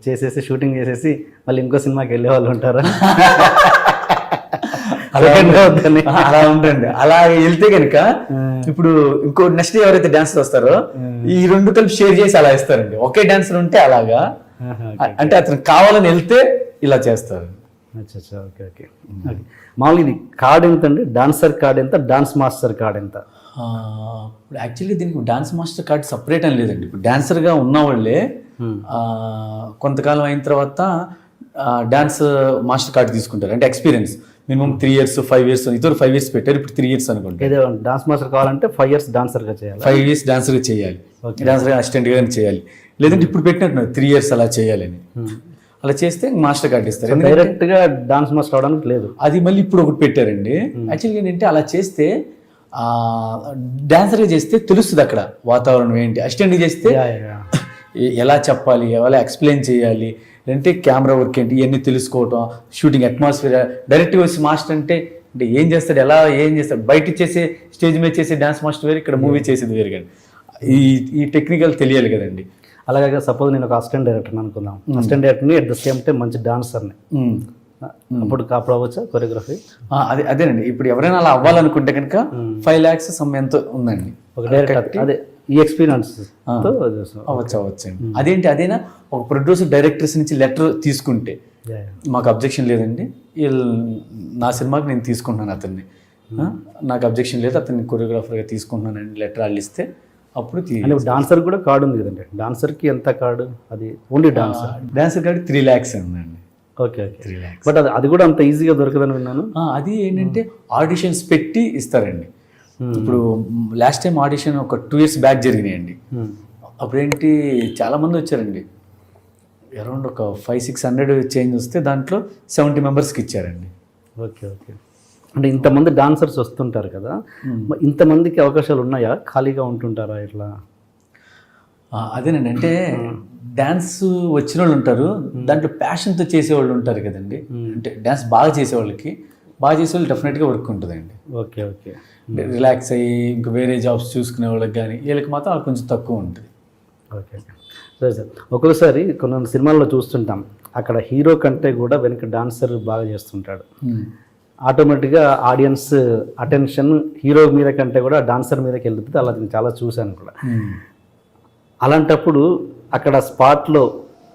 చేసేసి షూటింగ్ చేసేసి మళ్ళీ ఇంకో సినిమాకి వెళ్ళే వాళ్ళు ఉంటారా? అలా ఉంటుంది. అలా వెళ్తే కనుక ఇప్పుడు ఇంకో నెక్స్ట్ ఎవరైతే డాన్సర్ వస్తారో ఈ 2 కలిపి షేర్ చేసి అలా ఇస్తారండి. ఒకే డాన్సర్ ఉంటే అలాగా, అంటే అతను కావాలని వెళ్తే ఇలా చేస్తారు. Okay okay. మామూలు ఇది కార్డ్ ఎంత అండి? డాన్సర్ కార్డ్ ఎంత, డాన్స్ మాస్టర్ కార్డ్ ఎంత? ఇప్పుడు యాక్చువల్లీ దీనికి డాన్స్ మాస్టర్ కార్డ్ సపరేట్ అని లేదండి. ఇప్పుడు డాన్సర్గా ఉన్న వాళ్ళే కొంతకాలం అయిన తర్వాత డాన్స్ మాస్టర్ కార్డ్ తీసుకుంటారు. అంటే ఎక్స్పీరియన్స్ మినిమం 3 years 5 years, ఇద్దరు 5 years పెట్టారు, ఇప్పుడు 3 years అనుకుంటారు. ఏదో డాన్స్ మాస్టర్ కావాలంటే 5 years డాన్సర్గా చేయాలి, 5 years డాన్సర్గా చేయాలి, డాన్సర్గా అసిస్టెంట్గా చేయాలి. లేదంటే ఇప్పుడు పెట్టినట్టున్నారు 3 years అలా చేయాలని. అలా చేస్తే మాస్టర్ కార్డ్ ఇస్తారు. డైరెక్ట్గా డాన్స్ మాస్టర్ అవడానికి లేదు. అది మళ్ళీ ఇప్పుడు ఒకటి పెట్టారండి. యాక్చువల్గా ఏంటంటే అలా చేస్తే డాన్సర్గా చేస్తే తెలుస్తుంది అక్కడ వాతావరణం ఏంటి. అసిస్టెంట్గా చేస్తే ఎలా చెప్పాలి, ఎలా ఎక్స్ప్లెయిన్ చేయాలి, లేదంటే కెమెరా వర్క్ ఏంటి ఇవన్నీ తెలుసుకోవటం, షూటింగ్ అట్మాస్ఫియర్. డైరెక్ట్గా వచ్చి మాస్టర్ అంటే ఏం చేస్తాడు, ఏం చేస్తాడు, బయట చేసే స్టేజ్ మీద చేసే డాన్స్ మాస్టర్ వేరు, ఇక్కడ మూవీ చేసేది వేరు కానీ ఈ టెక్నికల్ తెలియాలి కదండి. అలాగే సపోజ్ నేను ఒక అసిస్టెంట్ డైరెక్టర్ని అనుకుందాం, అసిస్టెంట్ డైరెక్టర్ని అట్ ద సేమ్ టైం మంచి డాన్సర్ని, అప్పుడు అవ్వచ్చా కొరియోగ్రఫీ? అదేనండి. ఇప్పుడు ఎవరైనా అలా అవ్వాలనుకుంటే కనుక 5 lakhs ఎంతో ఉందండి ఒక డైరెక్టర్. అదే ఈ ఎక్స్పీరియన్స్ అవ్వచ్చండి. అదేంటి అదేనా ఒక ప్రొడ్యూసర్ డైరెక్టర్స్ నుంచి లెటర్ తీసుకుంటే మాకు అబ్జెక్షన్ లేదండి, నా సినిమాకి నేను తీసుకుంటున్నాను అతన్ని, నాకు అబ్జెక్షన్ లేదు, అతన్ని కొరియోగ్రాఫర్గా తీసుకుంటున్నానండి లెటర్ వాళ్ళు ఇస్తే అప్పుడు డాన్సర్ కూడా కార్డు ఉంది కదండి. డాన్సర్కి ఎంత కార్డు? అది ఓన్లీ డాన్సర్ కార్డు 3 lakhs ఉందండి. Okay okay. 3 lakhs. బట్ అది కూడా అంత ఈజీగా దొరకదని విన్నాను. అది ఏంటంటే ఆడిషన్స్ పెట్టి ఇస్తారండి. ఇప్పుడు లాస్ట్ టైం ఆడిషన్ ఒక 2 years బ్యాక్ జరిగినాయండి. అప్పుడేంటి చాలామంది వచ్చారండి, అరౌండ్ ఒక 500-600 చేంజ్ వస్తే దాంట్లో 70 మెంబర్స్కి ఇచ్చారండి. Okay okay. అంటే ఇంతమంది డాన్సర్స్ వస్తుంటారు కదా, ఇంతమందికి అవకాశాలు ఉన్నాయా? ఖాళీగా ఉంటుంటారా ఇట్లా? అదేనండి. అంటే డ్యాన్స్ వచ్చిన వాళ్ళు ఉంటారు, దాంట్లో ప్యాషన్తో చేసేవాళ్ళు ఉంటారు కదండి. అంటే డ్యాన్స్ బాగా చేసేవాళ్ళకి, బాగా చేసేవాళ్ళు డెఫినెట్గా వర్క్ ఉంటుందండి. Okay okay. రిలాక్స్ అయ్యి ఇంకా వేరే జాబ్స్ చూసుకునే వాళ్ళకి కానీ వీళ్ళకి మాత్రం కొంచెం తక్కువ ఉంటుంది. ఓకే సరే సార్. ఒక్కొక్కసారి కొన్ని సినిమాల్లో చూస్తుంటాం, అక్కడ హీరో కంటే కూడా వెనక డాన్సర్ బాగా చేస్తుంటాడు. ఆటోమేటిక్గా ఆడియన్స్ అటెన్షన్ హీరో మీద కంటే కూడా డాన్సర్ మీదకి వెళ్తుంది. అలా నేను చాలా చూశాను కూడా. అలాంటప్పుడు అక్కడ స్పాట్లో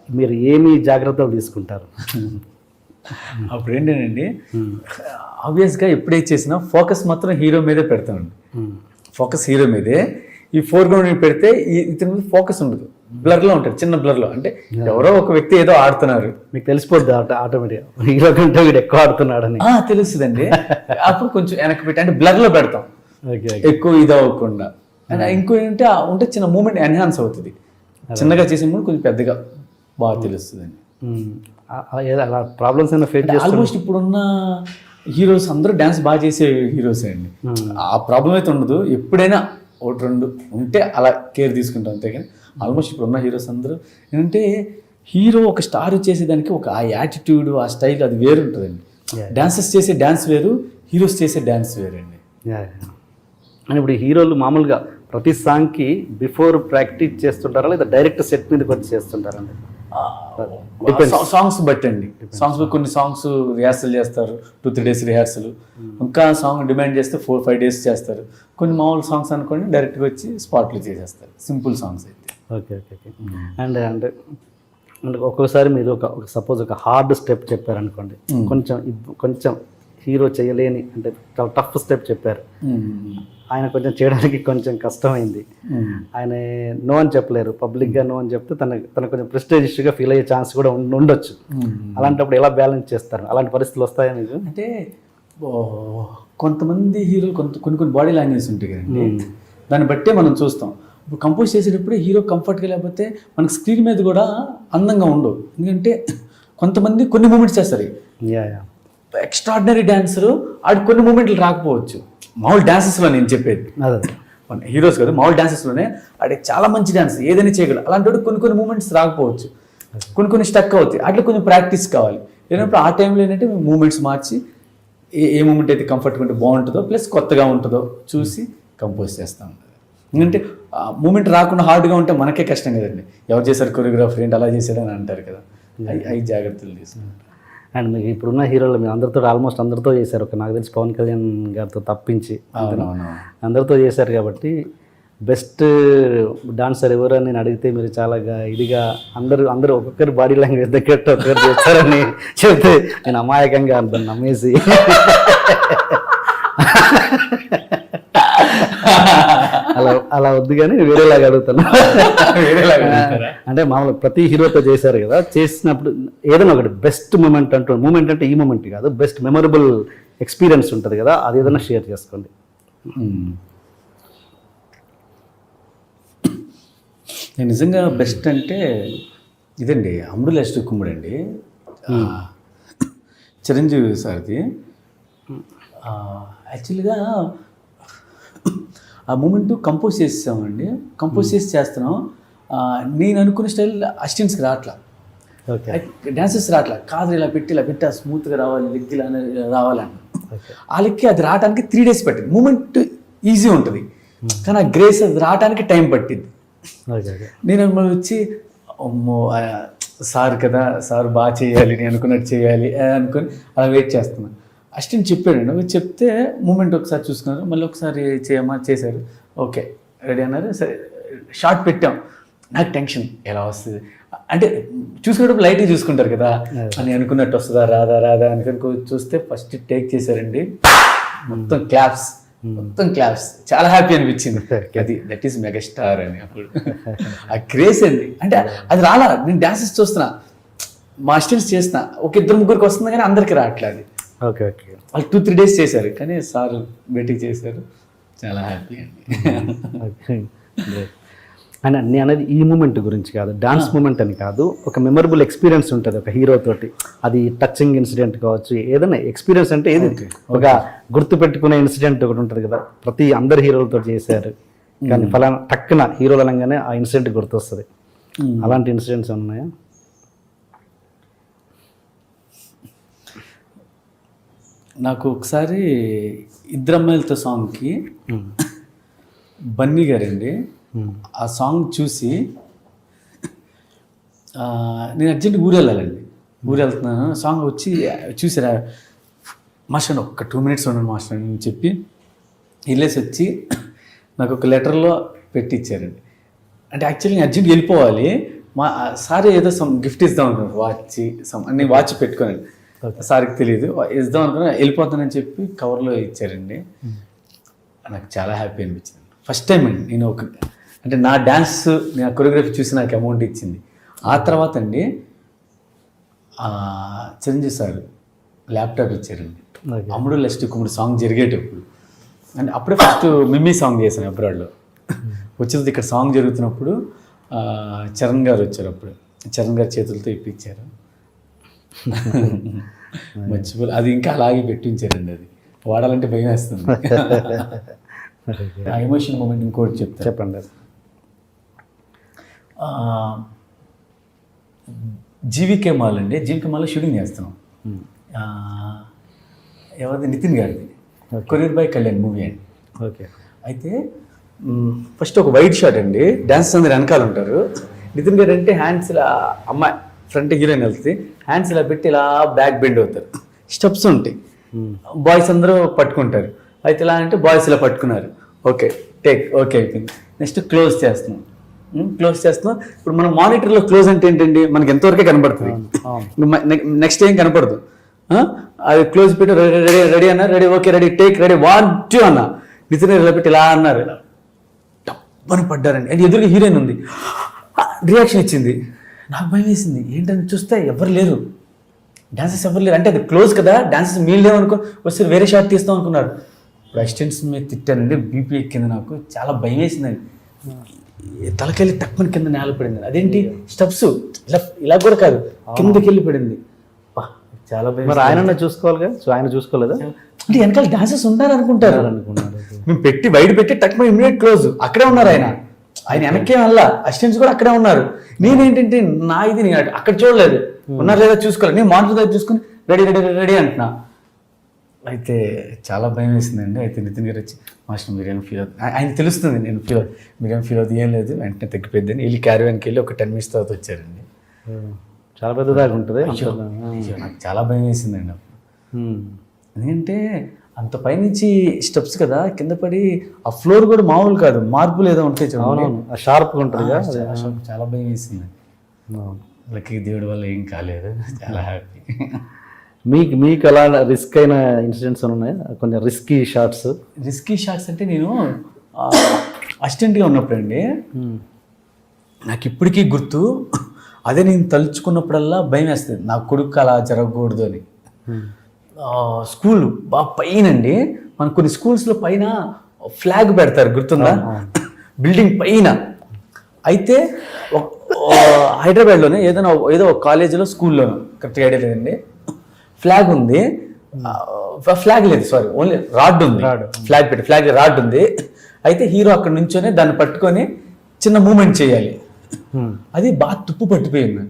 మీరు ఏమి జాగ్రత్తలు తీసుకుంటారు? అప్పుడు ఏంటండి, ఆబ్వియస్గా ఎప్పుడైతే చేసినా ఫోకస్ మాత్రం హీరో మీదే పెడతామండి. ఫోకస్ హీరో మీదే. ఈ ఫోర్గ్రౌండ్ పెడితే ఇతని మీద ఫోకస్ ఉండదు. బ్లర్లో ఉంటాడు, చిన్న బ్లర్లో. అంటే ఎవరో ఒక వ్యక్తి ఏదో ఆడుతున్నారు, మీకు తెలిసిపోద్ది ఆటోమేటిక్గా హీరో కంటే వీడు ఎక్కువ ఆడుతున్నాడని. తెలుస్తుందండి. అప్పుడు కొంచెం వెనక్కి పెట్టి అంటే బ్లర్లో పెడతాం, ఓకే ఎక్కువ ఇది అవ్వకుండా. అండ్ ఇంకో ఏంటంటే ఉంటే చిన్న మూమెంట్ ఎన్హాన్స్ అవుతుంది, చిన్నగా చేసే ముందు కొంచెం పెద్దగా బాగా తెలుస్తుందండి. అలా ప్రాబ్లమ్స్ అయినా ఫేస్ చేస్తారు. ఆల్మోస్ట్ ఇప్పుడున్న హీరోస్ అందరూ డ్యాన్స్ బాగా చేసే హీరోస్ అండి, ఆ ప్రాబ్లం అయితే ఉండదు. ఎప్పుడైనా ఒకటి రెండు ఉంటే అలా కేర్ తీసుకుంటాం అంతేగాని ఆల్మోస్ట్ ఇప్పుడున్న హీరోస్ అందరూ ఏంటంటే హీరో ఒక స్టార్ చేసేదానికి ఒక ఆ యాటిట్యూడ్, ఆ స్టైల్ అది వేరు ఉంటుందండి. డాన్సర్స్ చేసే డ్యాన్స్ వేరు, హీరోస్ చేసే డ్యాన్స్ వేరండి. అని ఇప్పుడు హీరోలు మామూలుగా ప్రతి సాంగ్కి బిఫోర్ ప్రాక్టీస్ చేస్తుంటారా లేదా డైరెక్ట్ సెట్ మీదకి వచ్చి చేస్తుంటారండి? సాంగ్స్ బట్టి అండి. సాంగ్స్ కొన్ని సాంగ్స్ రిహార్సల్ చేస్తారు, 2-3 days రిహార్సల్. ఇంకా సాంగ్ డిమాండ్ చేస్తే 4-5 days చేస్తారు. కొన్ని మామూలు సాంగ్స్ అనుకోండి డైరెక్ట్గా వచ్చి స్పాట్లో చేసేస్తారు, సింపుల్ సాంగ్స్ అయితే. Okay okay okay. అండ్ అంటే అంటే ఒక్కోసారి మీరు ఒక సపోజ్ ఒక హార్డ్ స్టెప్ చెప్పారనుకోండి, కొంచెం హీరో చేయలేని అంటే చాలా టఫ్ స్టెప్ చెప్పారు, ఆయన కొంచెం చేయడానికి కొంచెం కష్టమైంది, ఆయన నో అని చెప్పలేరు, పబ్లిక్గా నో అని చెప్తే తన కొంచెం ప్రెస్టేజియస్గా ఫీల్ అయ్యే ఛాన్స్ కూడా ఉండొచ్చు. అలాంటప్పుడు ఎలా బ్యాలెన్స్ చేస్తారు? అలాంటి పరిస్థితులు వస్తాయా మీకు? అంటే కొంతమంది హీరోలు కొన్ని బాడీ లాంగ్వేజ్ ఉంటాయి కదండి, దాన్ని బట్టే మనం చూస్తాం. ఇప్పుడు కంపోజ్ చేసేటప్పుడు హీరో కంఫర్ట్గా లేకపోతే మనకి స్క్రీన్ మీద కూడా అందంగా ఉండవు. ఎందుకంటే కొంతమంది కొన్ని మూమెంట్స్ చేస్తారు, ఎక్స్ట్రాడినరీ డాన్సరు, ఆడు కొన్ని మూమెంట్లు రాకపోవచ్చు. మామూలు డాన్సెస్లో నేను చెప్పేది, హీరోస్ కాదు, మామూలు డాన్సెస్లోనే ఆడే చాలా మంచి డాన్స్ ఏదైనా చేయగలరు. అలాంటి కొన్ని మూమెంట్స్ రాకపోవచ్చు, కొన్ని స్టక్ అవుతాయి. అట్లా కొంచెం ప్రాక్టీస్ కావాలి. లేనప్పుడు ఆ టైంలో ఏంటంటే మూమెంట్స్ మార్చి ఏ మూమెంట్ అయితే కంఫర్ట్గా ఉంటే బాగుంటుందో ప్లస్ కొత్తగా ఉంటుందో చూసి కంపోజ్ చేస్తాం. ఎందుకంటే మూమెంట్ రాకుండా హార్డ్గా ఉంటే మనకే కష్టం కదండి. ఎవరు చేశారు కొరియోగ్రాఫర్ ఏంటి అలా చేశాడని అంటారు కదా, అవి జాగ్రత్తలు తీసుకుంటారు. అండ్ మీకు ఇప్పుడున్న హీరోలు మీరు అందరితో ఆల్మోస్ట్ అందరితో చేశారు, ఒక నాకు తెలిసి పవన్ కళ్యాణ్ గారితో తప్పించి అందరితో చేశారు. కాబట్టి బెస్ట్ డాన్సర్ ఎవరు అని నేను అడిగితే మీరు చాలా ఇదిగా అందరూ ఒక్కొక్కరి బాడీ లాంగ్వేజ్ తగ్గట్టు ఒక్కరు చేస్తారని చెప్తే నేను అమాయకంగా అంటాను నమ్మేసి. అలా వద్దు కానీ వేరేలాగా అడుగుతాను. అంటే మామూలుగా ప్రతి హీరోతో చేశారు కదా, చేసినప్పుడు ఏదైనా ఒకటి బెస్ట్ మూమెంట్ అంటే ఈ మూమెంట్ కాదు, బెస్ట్ మెమరబుల్ ఎక్స్పీరియన్స్ ఉంటుంది కదా, అది ఏదైనా షేర్ చేసుకోండి. నేను నిజంగా బెస్ట్ అంటే ఇదండి, అమృత లక్ష్మి కుమ్ముడు అండి, చిరంజీవి సార్ది. యాక్చువల్గా ఆ మూమెంట్ కంపోజ్ చేసామండి, కంపోజ్ చేస్తున్నాం. నేను అనుకున్న స్టైల్ అసిస్టెంట్స్కి రావట్లా, డాన్సెస్ రావట్లా, కాదు ఇలా పెట్టి స్మూత్గా రావాలి, లెగ్ ఇలా రావాలని. ఆ లెక్కి అది రావడానికి 3 days పట్టింది. మూమెంట్ ఈజీ ఉంటుంది కానీ ఆ గ్రేస్ అది రావడానికి టైం పట్టింది. నేను వచ్చి అమ్మో సార్ కదా, సార్ బాగా చేయాలి, నేను అనుకున్నట్టు చేయాలి అనుకుని అలా వెయిట్ చేస్తున్నాను. అసిస్టెంట్ చెప్పాడు, చెప్తే మూమెంట్ ఒకసారి చూసుకున్నారు, మళ్ళీ ఒకసారి చేశారు, ఓకే రెడీ అన్నారు. సరే షార్ట్ పెట్టాం, నాకు టెన్షన్ ఎలా వస్తుంది అంటే చూసుకునేటప్పుడు లైట్గా చూసుకుంటారు కదా అని అనుకున్నట్టు వస్తుందా రాదా అనుకుని చూస్తే ఫస్ట్ టేక్ చేశారండి, మొత్తం క్లాప్స్ చాలా హ్యాపీ అనిపించింది. అది దట్ ఈస్ మెగాస్టార్ అని. అప్పుడు ఆ క్రేజ్ అండి, అంటే అది రాలా. నేను డాన్సెస్ చూస్తున్నా, మా అసిస్టెంట్స్ చేస్తున్నా, ఒక 2-3 వస్తుంది కానీ అందరికి రావట్లేదు. ఓకే ఓకే, వాళ్ళు 2-3 days చేశారు కానీ సార్ బయటికి చేశారు, చాలా హ్యాపీ అండి. అని నేను అనేది ఈ మూమెంట్ గురించి కాదు, డాన్స్ మూమెంట్ అని కాదు, ఒక మెమరబుల్ ఎక్స్పీరియన్స్ ఉంటుంది ఒక హీరో తోటి, అది టచింగ్ ఇన్సిడెంట్ కావచ్చు, ఏదైనా ఎక్స్పీరియన్స్ అంటే ఏది ఒక గుర్తు పెట్టుకునే ఇన్సిడెంట్ ఒకటి ఉంటుంది కదా, అందరు హీరోలతో చేశారు కానీ ఫలానా టక్కున హీరోలు అనగానే ఆ ఇన్సిడెంట్ గుర్తొస్తుంది. అలాంటి ఇన్సిడెంట్స్ ఉన్నాయా? నాకు ఒకసారి 2 అమ్మాయిలతో సాంగ్కి బన్నీ గారండి, ఆ సాంగ్ చూసి నేను అర్జెంట్గా ఊరు వెళ్తున్నాను, సాంగ్ వచ్చి చూసారా మాస్టర్ ఒక 2 minutes ఉన్నాను మాస్టర్ అని చెప్పి వెళ్ళేసి వచ్చి నాకు ఒక లెటర్లో పెట్టించారండి. అంటే యాక్చువల్లీ నేను అర్జెంట్గా వెళ్ళిపోవాలి, మా సార్ ఏదో గిఫ్ట్ ఇద్దాం అనుకున్నాను, అన్ని వాచ్ పెట్టుకోనండి, సార్కి తెలియదు, ఇద్దాం అనుకున్నా, వెళ్ళిపోతానని చెప్పి కవర్లో ఇచ్చారండి. నాకు చాలా హ్యాపీ అనిపించింది. ఫస్ట్ టైం అండి నేను అంటే నా డ్యాన్స్ నా కొరియోగ్రఫీ చూసి నాకు అమౌంట్ ఇచ్చింది. ఆ తర్వాత అండి చిరంజీవి సార్ ల్యాప్టాప్ ఇచ్చారండి. Okay. అమ్ముడు లెస్ట్ కుమ్ముడు సాంగ్ జరిగేటప్పుడు అంటే అప్పుడే ఫస్ట్ మిమ్మీ సాంగ్ చేశాను అబ్రాడ్లో. వచ్చింది ఇక్కడ సాంగ్ జరుగుతున్నప్పుడు చరణ్ గారు వచ్చారు. అప్పుడు చరణ్ గారు చేతులతో ఇప్పించారు. మర్చిపోలే, అది ఇంకా అలాగే పెట్టించారండి. అది వాడాలంటే భయం వేస్తుంది. ఆ ఎమోషన్ మూమెంట్ ఇంకోటి చెప్తాను. చెప్పండి. జీవికే మాల్ అండి. జీవికే మాల్లో షూటింగ్ చేస్తున్నాం. ఎవరిది? నితిన్ గారిది. కొరియర్ బై కళ్యాణ్ మూవీ అండి. ఓకే. అయితే ఫస్ట్ ఒక వైట్ షాట్ అండి. డాన్సర్స్ అందరు వెనకాల ఉంటారు. నితిన్ గారు అంటే హ్యాండ్స్ ఇలా, అమ్మాయి ఫ్రంట్ హీరోయిన్ వెళ్తుంది, హ్యాండ్స్ ఇలా పెట్టి ఇలా బ్యాక్ బెండ్ అవుతారు. స్టెప్స్ ఉంటాయి. బాయ్స్ అందరూ పట్టుకుంటారు. అయితే ఇలా అంటే బాయ్స్ ఇలా పట్టుకున్నారు. ఓకే టేక్ ఓకే అయిపోయింది. నెక్స్ట్ క్లోజ్ చేస్తున్నాం. ఇప్పుడు మనం మానిటర్లో క్లోజ్ అంటే ఏంటండి, మనకి ఎంతవరకే కనపడుతుంది. నెక్స్ట్ ఏం కనపడదు. అది క్లోజ్ పెట్టి రెడీ రెడీ అన్న, ready okay ready take ready 1 2 అన్న. నితిన్ ఇలా పెట్టి ఇలా అన్నారు. టప్పని పడ్డారండి. అది ఎదురుగా హీరోయిన్ ఉంది. రియాక్షన్ ఇచ్చింది. నాకు భయం వేసింది. ఏంటని చూస్తే ఎవరు లేరు, డాన్సర్స్ ఎవరు లేరు. అంటే అది క్లోజ్ కదా, డాన్సర్స్ మీరు లేవనుకో వస్తే వేరే షాట్ తీస్తాం అనుకున్నారు. ఇప్పుడు అసిస్టెంట్స్ మీద తిట్టానండి. బీపీ ఎక్కింది. నాకు చాలా భయం వేసిందండి. తలకెళ్ళి తక్కువని కింద నేల పడింది. అదేంటి స్టెప్స్ ఇలా ఇలా కూడా కాదు, కిందకి వెళ్ళి పడింది. చాలా భయం. మరి ఆయన చూసుకోవాలిగా, సో ఆయన చూసుకోలేదా? అంటే వెనకాల డాన్సర్స్ ఉంటారనుకుంటారు. మేము పెట్టి బయట పెట్టి టక్మ ఇమ్మీడియట్ క్లోజ్. అక్కడే ఉన్నారు ఆయన వెనక్కే వల్ల అసిస్టెంట్స్ కూడా అక్కడే ఉన్నారు. నేనేంటంటే నా ఇది నేను అక్కడ చూడలేదు, ఉన్నారు లేదా చూసుకోలేదు. నేను మానిటర్ దగ్గర చూసుకుని రెడీ రెడీ రెడీ అంటున్నా. అయితే చాలా భయం వేసిందండి. అయితే నితిన్ గారు వచ్చి మాస్టర్ మీరేం ఫీల్ అవుతుంది, ఆయన తెలుస్తుంది నేను మీరేం ఫీల్ అవుతుంది, ఏం లేదు వెంటనే తగ్గిపోద్దని వెళ్ళి క్యారవాన్కి వెళ్ళి ఒక 10 minutes తర్వాత వచ్చారండి. చాలా పెద్దదాకా ఉంటుంది. నాకు చాలా భయం వేసిందండి అప్పుడు. ఎందుకంటే అంత పైనుంచి స్టెప్స్ కదా, కింద పడి ఆ ఫ్లోర్ కూడా మామూలు కాదు, మార్పులు ఏదో ఉంటాయి చూడండి, షార్ప్గా ఉంటుంది. చాలా భయం వేసింది. లక్కీ దేవుడి వల్ల ఏం కాలేదు, చాలా హ్యాపీ. మీకు అలా రిస్క్ అయిన ఇన్సిడెంట్స్ ఉన్నాయా? కొంచెం రిస్కీ షాట్స్ అంటే నేను అసిస్టెంట్గా ఉన్నప్పుడు అండి, నాకు ఇప్పటికీ గుర్తు. అదే నేను తలుచుకున్నప్పుడల్లా భయం వేస్తుంది, నా కొడుకు అలా జరగకూడదు అని. స్కూల్ బాగా పైన అండి, మన కొన్ని స్కూల్స్లో పైన ఫ్లాగ్ పెడతారు గుర్తుందా, బిల్డింగ్ పైన. అయితే హైదరాబాద్లోనే ఏదో ఒక కాలేజీలో స్కూల్లోనూ కరెక్ట్గా ఐడియా లేదండి, ఫ్లాగ్ ఉంది. ఫ్లాగ్ లేదు, సారీ, ఓన్లీ రాడ్ ఉంది. ఫ్లాగ్ రాడ్ ఉంది. అయితే హీరో అక్కడ నుంచొని దాన్ని పట్టుకొని చిన్న మూమెంట్ చేయాలి. అది బాగా తుప్పు పట్టిపోయింది.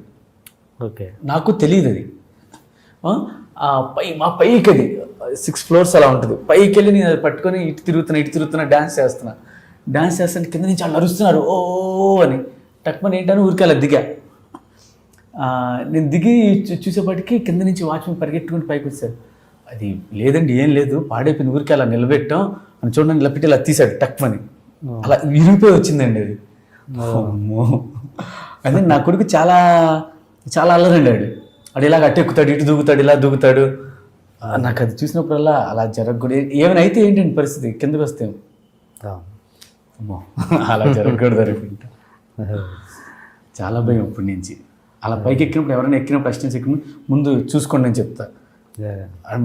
ఓకే, నాకు తెలియదు అది. మా పైకి అది 6 floors అలా ఉంటుంది. పైకి వెళ్ళి నేను అది పట్టుకొని ఇటు తిరుగుతున్నా డ్యాన్స్ చేస్తుంటే కింద నుంచి వాళ్ళు అరుస్తున్నారు ఓ అని. టక్మని ఏంటని ఊరికి అలా దిగా. నేను దిగి చూసేపటికి కింద నుంచి వాచ్మెన్ పరిగెట్టుకుని పైకి వచ్చారు. అది లేదండి, ఏం లేదు, పాడైపోయిన ఊరికి అలా నిలబెట్టాం అని చూడండి, ఇలా పెట్టి ఇలా తీసాడు టక్మని. అలా విరిగిపోయి వచ్చిందండి అది. అమ్మో, అదే నా కొడుకు చాలా చాలా అల్లరండి. వాడు ఇలాగ అట్టెక్కుతాడు, ఇటు దూకుతాడు, ఇలా దూకుతాడు. నాకు అది చూసినప్పుడల్లా అలా జరగకూడదు. ఏమైనా అయితే ఏంటండి పరిస్థితి, కిందకు వస్తే అమ్మో అలా జరగకూడదు అనుకుంటా. చాలా భయం అప్పటి నుంచి. అలా పైకి ఎక్కినప్పుడు, ఎవరైనా ఎక్కినప్పుడు అసిస్టెంట్స్ ఎక్కినప్పుడు ముందు చూసుకోండి అని చెప్తా.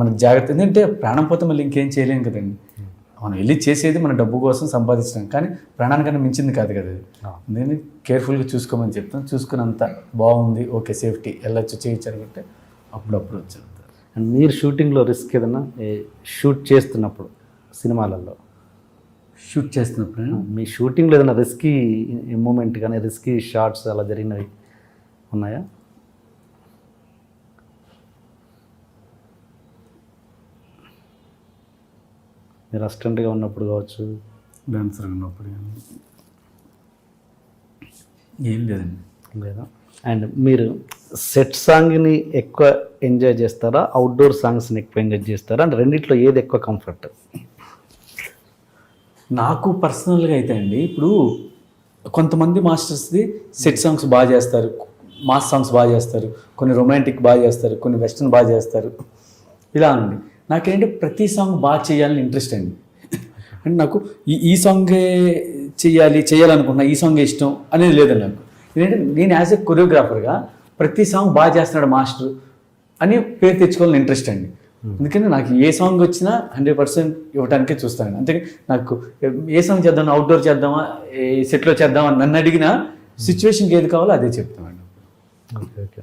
మనకు జాగ్రత్త, ఎందుకంటే ప్రాణం పోతే మళ్ళీ ఇంకేం చేయలేం కదండి. మనం వెళ్ళి చేసేది మన డబ్బు కోసం సంపాదించడం, కానీ ప్రాణానికన్నా మించింది కాదు కదా. నేను కేర్ఫుల్గా చూసుకోమని చెప్తాను. చూసుకున్నంత బాగుంది, ఓకే సేఫ్టీ, వెళ్ళొచ్చు చేయొచ్చు అనుకుంటే అప్పుడప్పుడు వచ్చి. అండ్ మీరు షూటింగ్లో రిస్క్ ఏదన్నా షూట్ చేస్తున్నప్పుడు, సినిమాలలో షూట్ చేస్తున్నప్పుడు మీ షూటింగ్లో ఏదైనా రిస్కీ మూమెంట్ కానీ రిస్కీ షాట్స్ అలా జరిగినవి ఉన్నాయా? మీరు అసిస్టెంట్గా ఉన్నప్పుడు కావచ్చు, డాన్సర్గా ఉన్నప్పుడు ఏం లేదండి. లేదా? అండ్ మీరు సెట్ సాంగ్ని ఎక్కువ ఎంజాయ్ చేస్తారా, అవుట్డోర్ సాంగ్స్ని ఎక్కువ ఎంజాయ్ చేస్తారా? అంటే రెండిట్లో ఏది ఎక్కువ కంఫర్ట్? నాకు పర్సనల్గా అయితే అండి, ఇప్పుడు కొంతమంది మాస్టర్స్ది సెట్ సాంగ్స్ బాగా చేస్తారు, మాస్ సాంగ్స్ బాగా చేస్తారు, కొన్ని రొమాంటిక్ బాగా చేస్తారు, కొన్ని వెస్ట్రన్ బాగా చేస్తారు, ఇలా అండి. నాకేంటి ప్రతి సాంగ్ బాగా చేయాలని ఇంట్రెస్ట్ అండి. అంటే నాకు ఈ సాంగే చేయాలనుకున్నా, ఈ సాంగే ఇష్టం అనేది లేదండి నాకు. ఏంటంటే నేను యాజ్ ఎ కొరియోగ్రాఫర్గా ప్రతి సాంగ్ బాగా చేస్తున్నాడు మాస్టర్ అని పేరు తెచ్చుకోవాలని ఇంట్రెస్ట్ అండి. అందుకని నాకు ఏ సాంగ్ వచ్చినా 100% ఇవ్వడానికే చూస్తాను. అంతే నాకు ఏ సాంగ్ చేద్దాం, అవుట్డోర్ చేద్దామా, సెట్లో చేద్దామా నన్ను అడిగిన సిచ్యువేషన్కి ఏది కావాలో అదే చెప్తామండి. Okay okay.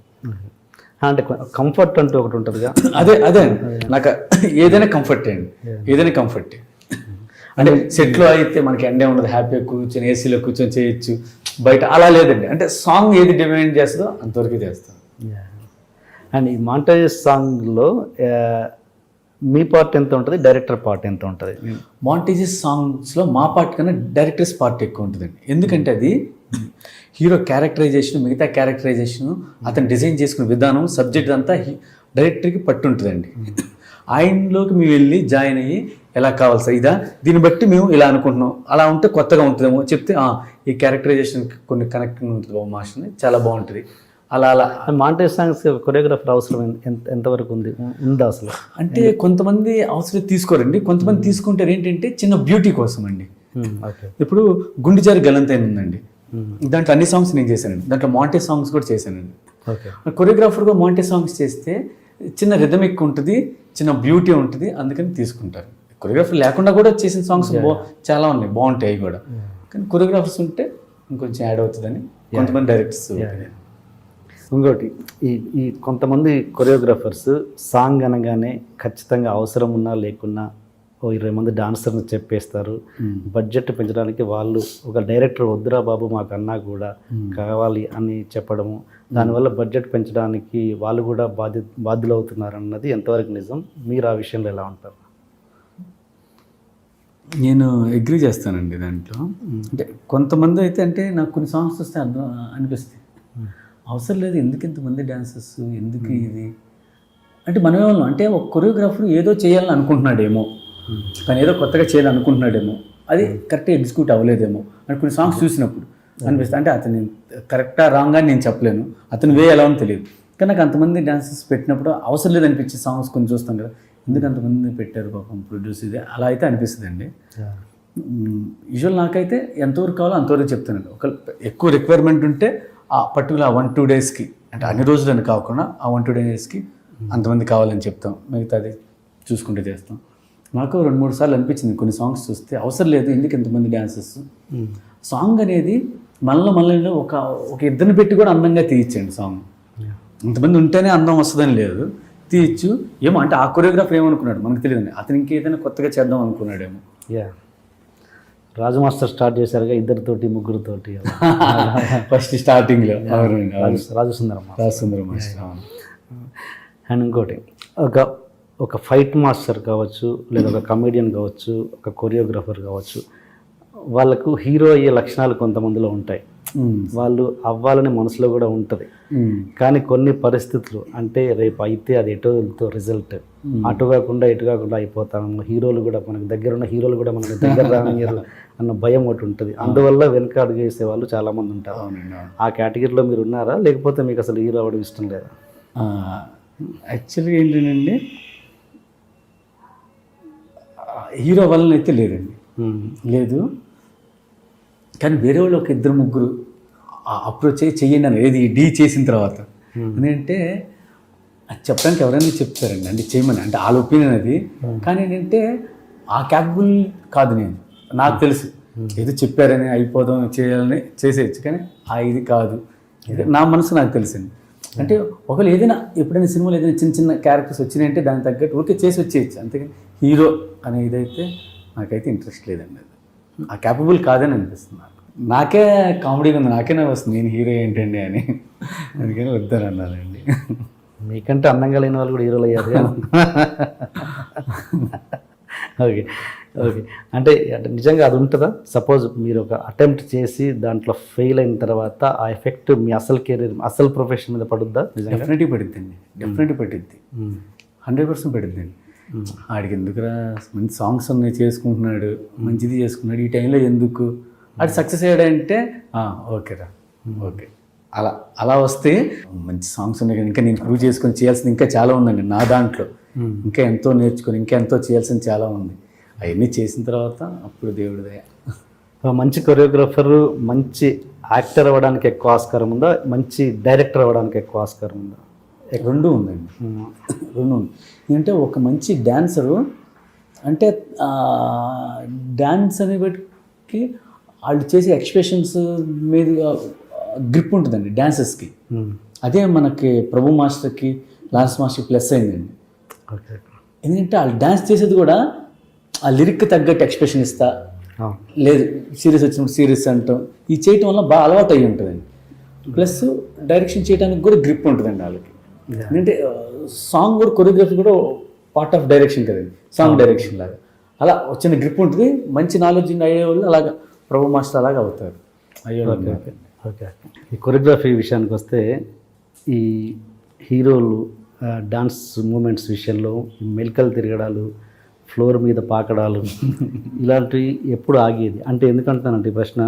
అంటే కంఫర్ట్ అంటూ ఒకటి ఉంటుందిగా, అదే నాకు ఏదైనా కంఫర్ట్ అండి, ఏదైనా కంఫర్ట్. అంటే సెట్లో అయితే మనకి ఎండే ఉండదు, హ్యాపీగా కూర్చొని ఏసీలో కూర్చొని చేయొచ్చు. బయట అలా లేదండి. అంటే సాంగ్ ఏది డిమాండ్ చేస్తుందో అంతవరకే చేస్తాను. అండ్ ఈ మాంటేజ్ సాంగ్లో మీ పార్ట్ ఎంత ఉంటుంది, డైరెక్టర్ పార్ట్ ఎంత ఉంటుంది? మాంటేజెస్ సాంగ్స్లో మా పార్ట్ కన్నా డైరెక్టర్స్ పార్ట్ ఎక్కువ ఉంటుందండి. ఎందుకంటే అది హీరో క్యారెక్టరైజేషన్, మిగతా క్యారెక్టరైజేషన్, అతను డిజైన్ చేసుకునే విధానం, సబ్జెక్ట్ అంతా డైరెక్టర్కి పట్టు ఉంటుందండి. ఆయనలోకి మేము వెళ్ళి జాయిన్ అయ్యి ఎలా కావాలి సార్ ఇదా, దీన్ని బట్టి మేము ఇలా అనుకుంటున్నాం, అలా ఉంటే కొత్తగా ఉంటుందేమో చెప్తే ఈ క్యారెక్టరైజేషన్కి కొన్ని కనెక్టింగ్ ఉంటుంది బాబు మాస్టర్ని, చాలా బాగుంటుంది. అలా మాంటేజ్ సాంగ్స్ కొరియోగ్రాఫర్ అవసరం ఎంతవరకు ఉందా అసలు? అంటే కొంతమంది అవసరం తీసుకోరండి, కొంతమంది తీసుకుంటారు. ఏంటంటే చిన్న బ్యూటీ కోసం అండి. ఇప్పుడు గుండెజారి గలంతైన ఉందండి, దాంట్లో అన్ని సాంగ్స్ నేను చేశానండి, దాంట్లో మాంటేజ్ సాంగ్స్ కూడా చేశానండి. కొరియోగ్రాఫర్గా మాంటేజ్ సాంగ్స్ చేస్తే చిన్న రిథమిక్ ఉంటుంది, చిన్న బ్యూటీ ఉంటుంది, అందుకని తీసుకుంటారు. కొరియోగ్రాఫర్ లేకుండా కూడా చేసిన సాంగ్స్ చాలా ఉన్నాయి, బాగుంటాయి కూడా. కానీ కొరియోగ్రాఫర్స్ ఉంటే ఇంకొంచెం యాడ్ అవుతుందని కొంతమంది డైరెక్టర్స్. ఇంకోటి ఈ కొంతమంది కొరియోగ్రాఫర్స్ సాంగ్ అనగానే ఖచ్చితంగా అవసరం ఉన్నా లేకున్నా 20 మంది డాన్సర్ని చెప్పేస్తారు. బడ్జెట్ పెంచడానికి వాళ్ళు ఒక డైరెక్టర్ వద్దురా బాబు మాకన్నా కూడా కావాలి అని చెప్పడము, దానివల్ల బడ్జెట్ పెంచడానికి వాళ్ళు కూడా బాధ్యులు అవుతున్నారు అన్నది ఎంతవరకు నిజం? మీరు ఆ విషయంలో ఎలా ఉంటారు? నేను అగ్రీ చేస్తానండి దాంట్లో. అంటే కొంతమంది అయితే అంటే నాకు కొన్ని సాంగ్స్ వస్తే అర్థం అనిపిస్తాయి, అవసరం లేదు ఎందుకు ఇంతమంది డాన్సర్స్, ఎందుకు ఇది అంటే మనమేమో అంటే ఒక కొరియోగ్రాఫర్ ఏదో చేయాలని అనుకుంటున్నాడేమో, కానీ ఏదో కొత్తగా చేయాలనుకుంటున్నాడేమో, అది కరెక్ట్గా ఎగ్జిక్యూట్ అవ్వలేదేమో అని కొన్ని సాంగ్స్ చూసినప్పుడు అనిపిస్తుంది. అంటే అతను కరెక్టా రాంగ్ అని నేను చెప్పలేను, అతను వే ఎలా అని తెలియదు. కానీ నాకు అంతమంది డాన్సర్స్ పెట్టినప్పుడు అవసరం లేదు అనిపించే సాంగ్స్ కొన్ని చూస్తాం కదా, ఎందుకు అంతమంది పెట్టారు పాపం ప్రొడ్యూస్, ఇది అలా అయితే అనిపిస్తుంది అండి. యూజువల్ నాకైతే ఎంతవరకు కావాలో అంతవరకు చెప్తానండి. ఒక ఎక్కువ రిక్వైర్మెంట్ ఉంటే ఆ పర్టికులర్ 1-2 డేస్కి, అంటే అన్ని రోజులని కాకుండా ఆ 1-2 డేస్కి అంతమంది కావాలని చెప్తాం, మిగతాది చూసుకుంటే చేస్తాం. నాకు 2-3 సార్లు అనిపించింది కొన్ని సాంగ్స్ చూస్తే అవసరం లేదు ఎందుకు ఇంతమంది డాన్సర్స్. సాంగ్ అనేది మళ్ళీ ఒక ఇద్దరిని పెట్టి కూడా అందంగా తీయచ్చండి సాంగ్. ఇంతమంది ఉంటేనే అందం వస్తుందని లేదు, తీయచ్చు. ఏమో అంటే ఆ కొరియోగ్రాఫర్ ఏమనుకున్నాడు మనకు తెలియదండి, అతను ఇంకేదైనా కొత్తగా చేద్దాం అనుకున్నాడేమో. రాజు మాస్టర్ స్టార్ట్ చేశారుగా, 2-3 ముగ్గురుతోటి ఫస్ట్ స్టార్టింగ్లో రాజు సుందరం మాస్టర్. అండ్ ఇంకోటి ఒక ఫైట్ మాస్టర్ కావచ్చు, లేదా ఒక కమెడియన్ కావచ్చు, ఒక కొరియోగ్రాఫర్ కావచ్చు, వాళ్ళకు హీరో అయ్యే లక్షణాలు కొంతమందిలో ఉంటాయి, వాళ్ళు అవ్వాలని మనసులో కూడా ఉంటుంది. కానీ కొన్ని పరిస్థితులు అంటే రేపు అయితే అది ఎటో రిజల్ట్ అటు కాకుండా ఇటు కాకుండా అయిపోతాము, హీరోలు కూడా మనకు దగ్గర ఉన్న హీరోలు కూడా మనకు దగ్గర రానియరు అన్న భయం ఒకటి ఉంటుంది. అందువల్ల వెనక అడుగు వేసే వాళ్ళు చాలామంది ఉంటారు. ఆ కేటగిరీలో మీరు ఉన్నారా, లేకపోతే మీకు అసలు హీరో అవ్వడం ఇష్టం లేదా? యాక్చువల్గా ఏంటంటే హీరో వలన అయితే లేదండి, లేదు. కానీ వేరే వాళ్ళు ఒక 2-3 అప్రోచ్ చెయ్యండి అని, ఏది డీ చేసిన తర్వాత ఎందుకంటే అది చెప్పడానికి ఎవరైనా చెప్తారండి, అంటే చేయమని, అంటే వాళ్ళ ఒపీనియన్ అది. కానీ ఏంటంటే ఆ క్యాపబుల్ కాదు, నాకు తెలుసు ఏదో చెప్పారని అయిపోదాం చేయాలని చేసేయచ్చు, కానీ ఇది కాదు, నా మనసు నాకు తెలుసండి. అంటే ఒకవేళ ఏదైనా ఎప్పుడైనా సినిమాలో ఏదైనా చిన్న క్యారెక్టర్స్ వచ్చినాయంటే దానికి తగ్గట్టు ఓకే చేసి వచ్చేయచ్చు, అంతేగాని హీరో అనే ఇదైతే నాకైతే ఇంట్రెస్ట్ లేదండి. అది ఆ క్యాపబుల్ కాదని అనిపిస్తుంది నాకు. నాకే కామెడీగా ఉంది, నాకేనే వస్తుంది నేను హీరో ఏంటండి అని, అందుకని వద్దని అన్నానండి. మీకంటే అందంగా లేని వాళ్ళు కూడా హీరోలు అయ్యారు. Okay okay. అంటే నిజంగా అది ఉంటుందా? సపోజ్ మీరు ఒక అటెంప్ట్ చేసి దాంట్లో ఫెయిల్ అయిన తర్వాత ఆ ఎఫెక్ట్ మీ అసలు కెరీర్, అసలు ప్రొఫెషన్ మీద పడుద్దా? డెఫినెట్గా పడుద్దండి, డెఫినెట్గా పడుద్ది, 100% పడుద్దండి. ఆడికి ఎందుకురా, మంచి సాంగ్స్ ఉన్నాయి చేసుకుంటున్నాడు, మంచిది చేసుకున్నాడు, ఈ టైంలో ఎందుకు ఆడు సక్సెస్ అయ్యాడంటే ఓకేరా ఓకే, అలా వస్తే మంచి సాంగ్స్ ఉన్నాయి కదా, ఇంకా నేను ప్రూవ్ చేసుకొని చేయాల్సింది ఇంకా చాలా ఉందండి నా దాంట్లో, ఇంకా ఎంతో నేర్చుకొని ఇంకా ఎంతో చేయాల్సింది చాలా ఉంది. అవన్నీ చేసిన తర్వాత అప్పుడు దేవుడి దయ. మంచి కొరియోగ్రాఫర్, మంచి యాక్టర్ అవ్వడానికి ఎక్కువ ఆస్కారం ఉందా, మంచి డైరెక్టర్ అవ్వడానికి ఎక్కువ ఆస్కారం ఉందా? రెండు ఉందండి, రెండు ఉంది. ఎందుకంటే ఒక మంచి డ్యాన్సరు అంటే డ్యాన్స్ అనే బట్టి వాళ్ళు చేసే ఎక్స్ప్రెషన్స్ మీద గ్రిప్ ఉంటుందండి డ్యాన్సర్స్కి. అదే మనకి ప్రభు మాస్టర్కి, లాన్స్ మాస్టర్కి ప్లస్ అయిందండి. ఓకే. ఎందుకంటే వాళ్ళు డ్యాన్స్ చేసేది కూడా ఆ లిరిక్కి తగ్గట్టు ఎక్స్ప్రెషన్ ఇస్తా, లేదు సీరియస్ వచ్చినప్పుడు సీరియస్ అంటాం, ఈ చేయటం వల్ల బాగా అలవాటు అయ్యి ఉంటుందండి. ప్లస్ డైరెక్షన్ చేయడానికి కూడా గ్రిప్ ఉంటుందండి వాళ్ళకి. ఎందుకంటే సాంగ్ కూడా కొరియోగ్రఫీ కూడా పార్ట్ ఆఫ్ డైరెక్షన్ కదండి, సాంగ్ డైరెక్షన్ లాగా. అలా వచ్చిన గ్రిప్ ఉంటుంది, మంచి నాలెడ్జ్ అయ్యే వాళ్ళు అలాగా ప్రభు మాస్టర్ అలాగా అవుతారు అయ్యే. ఓకే. ఈ కొరియోగ్రఫీ విషయానికి వస్తే ఈ హీరోలు డాన్స్ మూమెంట్స్ విషయంలో ఈ మెలికలు తిరగడాలు, ఫ్లోర్ మీద పాకడాలు ఇలాంటివి ఎప్పుడు ఆగేది అంటే? ఎందుకంటానంటే ఈ ప్రశ్న,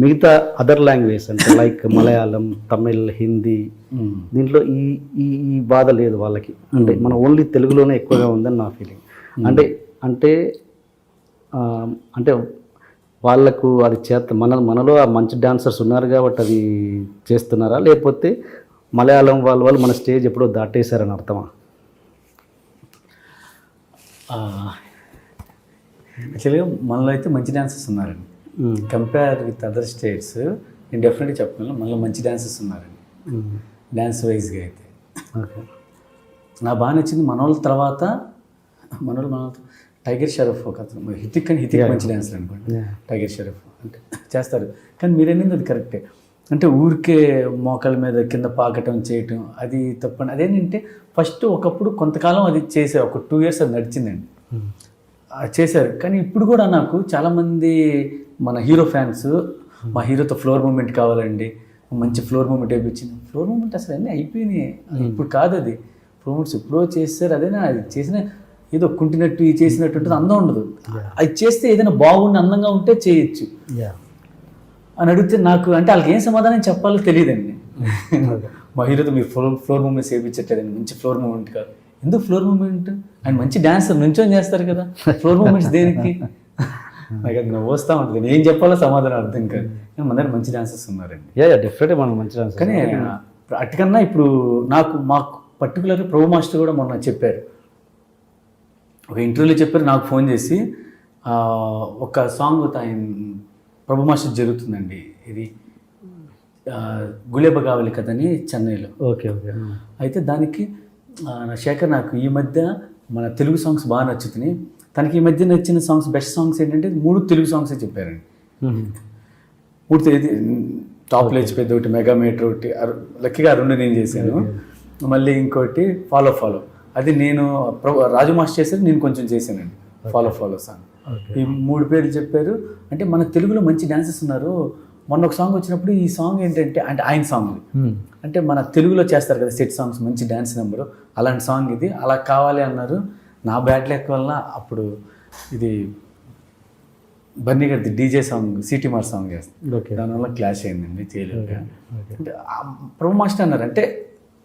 మిగతా అదర్ లాంగ్వేజ్ అంటే లైక్ మలయాళం, తమిళ్, హిందీ, దీంట్లో ఈ ఈ ఈ బాధ లేదు వాళ్ళకి. అంటే మన ఓన్లీ తెలుగులోనే ఎక్కువగా ఉందని నా ఫీలింగ్. అంటే అంటే అంటే వాళ్ళకు అది మనలో ఆ మంచి డాన్సర్స్ ఉన్నారు కాబట్టి అది చేస్తున్నారా, లేకపోతే మలయాళం వాళ్ళు మన స్టేజ్ ఎప్పుడో దాటేశారని అర్థమా? యాక్చువల్గా మనలో అయితే మంచి డాన్సర్స్ ఉన్నారండి. కంపేర్ విత్ అదర్ స్టేట్స్ నేను డెఫినెట్గా చెప్పగలను, మనలో మంచి డాన్సర్స్ ఉన్నారండి డ్యాన్స్ వైజ్గా అయితే. నాకు బాగా నచ్చింది మనోళ్ళ తర్వాత మన టైగర్ షరఫ్ ఒక అతను, హితిక్ మంచి డాన్సర్ అనుకోండి. టైగర్ షరఫ్ అంటే చేస్తారు, కానీ మీరేంది అది కరెక్టే. అంటే ఊరికే మోకాల మీద కింద పాకటం చేయటం అది తప్పండి. అదేంటంటే ఫస్ట్ ఒకప్పుడు కొంతకాలం అది చేశారు, ఒక 2 years అది నడిచిందండి, చేశారు. కానీ ఇప్పుడు కూడా నాకు చాలామంది మన హీరో ఫ్యాన్స్, మా హీరోతో ఫ్లోర్ మూమెంట్ కావాలండి, మంచి ఫ్లోర్ మూమెంట్ వేయించింది. ఫ్లోర్ మూమెంట్ అసలు అన్నీ అయిపోయినాయి, ఇప్పుడు కాదు అది. ఫ్లోర్ మూమెంట్స్ ఎప్పుడో చేస్తారు, అదేనా అది చేసిన ఏదో కుంటినట్టు ఇది చేసినట్టు ఉంటుంది, అందం ఉండదు. అది చేస్తే ఏదైనా బాగుండి అందంగా ఉంటే చేయొచ్చు అని అడిగితే నాకు అంటే వాళ్ళకి ఏం సమాధానం చెప్పాలో తెలియదండి. మా హీరోతో మీరు ఫ్లోర్ మూమెంట్స్ వేయించట్లేదండి, మంచి ఫ్లోర్ మూమెంట్ కాదు. ఎందుకు ఫ్లోర్ మూమెంట్? ఆయన మంచి డాన్సర్ నుంచొని చేస్తారు కదా, ఫ్లోర్ మూమెంట్స్ దేనికి? నాకు అది నవ్వు వస్తూ ఉంటుంది, నేను ఏం చెప్పాలో సమాధానం అర్థం కాదు. కానీ మన దగ్గర మంచి డాన్సర్స్ ఉన్నారండి. డెఫినెట్గా మనం మంచి డాన్సర్. కానీ అటుకన్నా ఇప్పుడు మాకు పర్టికులర్గా ప్రభు మాస్టర్ కూడా మొన్న చెప్పారు, ఒక ఇంటర్వ్యూలో చెప్పారు, నాకు ఫోన్ చేసి ఒక సాంగ్ ఆయన ప్రభు మాస్టర్ జరుగుతుందండి, ఇది గులేబ కావాలి కదని చెన్నైలో. ఓకే. అయితే దానికి శేఖర్ నాకు ఈ మధ్య మన తెలుగు సాంగ్స్ బాగా నచ్చుతున్నాయి, తనకి ఈ మధ్య నచ్చిన సాంగ్స్ బెస్ట్ సాంగ్స్ ఏంటంటే 3 తెలుగు సాంగ్సే చెప్పారండి. 3 టాప్లో పెద్ద ఒకటి, మెగా మీటర్ ఒకటి, లక్కీగా 2 నేను చేశాను, మళ్ళీ ఇంకోటి ఫాలో అది నేను రాజు మాస్టర్ చేశారు, నేను కొంచెం చేశానండి ఫాలో సాంగ్. ఈ 3 పేర్లు చెప్పారు. అంటే మన తెలుగులో మంచి డాన్సర్స్ ఉన్నారు. మొన్న ఒక సాంగ్ వచ్చినప్పుడు ఈ సాంగ్ ఏంటంటే అంటే ఆయన సాంగ్ అంటే మన తెలుగులో చేస్తారు కదా సెట్ సాంగ్స్, మంచి డ్యాన్స్ నెంబరు, అలాంటి సాంగ్ ఇది, అలా కావాలి అన్నారు. నా బ్యాడ్ లక్ వల్ల అప్పుడు ఇది బన్నీ గారిది డీజే సాంగ్ సిటీ మార్ సాంగ్ చేస్తాను, దానివల్ల క్లాష్ అయిందండి చేయలేక. అంటే ప్రభు మాస్టర్ అన్నారు అంటే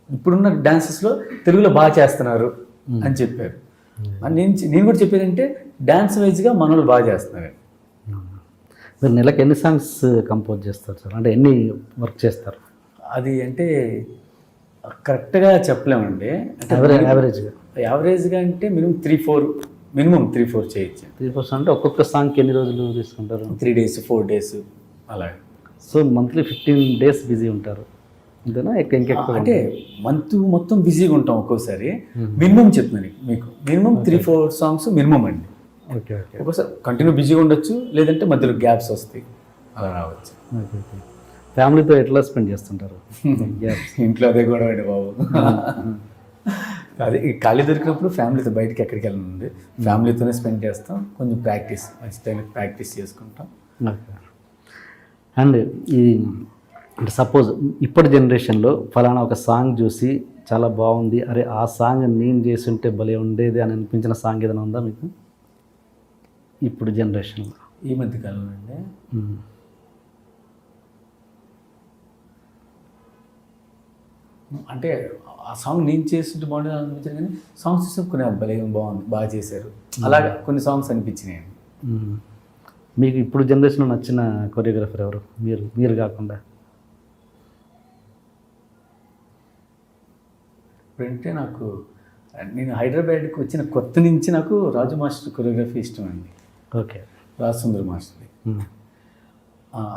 ఇప్పుడున్న డాన్సెస్లో తెలుగులో బాగా చేస్తున్నారు అని చెప్పారు. నేను కూడా చెప్పేది అంటే డ్యాన్స్ వైజ్గా మన వాళ్ళు బాగా చేస్తున్నారు. మీరు నెలకు ఎన్ని సాంగ్స్ కంపోజ్ చేస్తారు సార్? అంటే ఎన్ని వర్క్ చేస్తారు? అది అంటే కరెక్ట్గా చెప్పలేమండి. యావరేజ్గా అంటే మినిమం 3-4 చేయొచ్చు. 3-4 అంటే ఒక్కొక్క సాంగ్కి ఎన్ని రోజులు తీసుకుంటారు? 3 days 4 days అలా. సో మంత్లీ 15 days బిజీ ఉంటారు అంతేనా? ఇంకెక్కువ అంటే మంత్ మొత్తం బిజీగా ఉంటాం. ఒక్కోసారి మినిమం చెప్తున్నాను మీకు, మినిమం 3-4 సాంగ్స్ మినిమం అండి. ఓకే. ఒక్కోసారి కంటిన్యూ బిజీగా ఉండొచ్చు, లేదంటే మధ్యలో గ్యాప్స్ వస్తాయి, అలా రావచ్చు. ఫ్యామిలీతో ఎట్లా స్పెండ్ చేస్తుంటారు? ఇంట్లో అదే గొడవ అండి బాబు. అదే ఖాళీ దొరికినప్పుడు ఫ్యామిలీతో బయటకి ఎక్కడికి వెళ్ళండి, ఫ్యామిలీతోనే స్పెండ్ చేస్తాం. కొంచెం మంచి టైం ప్రాక్టీస్ చేసుకుంటాం. అండ్ ఈ అంటే సపోజ్ ఇప్పటి జనరేషన్లో ఫలానా ఒక సాంగ్ చూసి చాలా బాగుంది, అరే ఆ సాంగ్ నేను చేస్తుంటే భలే ఉండేది అని అనిపించిన సాంగ్ ఏదైనా ఉందా మీకు ఇప్పుడు జనరేషన్లో? ఈ మధ్య కాలంలో అండి అంటే ఆ సాంగ్ నేను చేస్తుంటే బాగుంటుంది అనిపించింది, కానీ సాంగ్స్ చూస్తే కొన్ని అబ్బాయి బాగుంది, బాగా చేశారు, అలాగా కొన్ని సాంగ్స్ అనిపించినాయి. మీకు ఇప్పుడు జనరేషన్లో నచ్చిన కొరియోగ్రాఫర్ ఎవరు, మీరు కాకుండా? ఇప్పుడంటే నాకు, నేను హైదరాబాద్కి వచ్చిన కొత్త నుంచి నాకు రాజు మాస్టర్ కొరియోగ్రఫీ ఇష్టం అండి. ఓకే. రాజ్ సుందర్ మాస్టర్ది.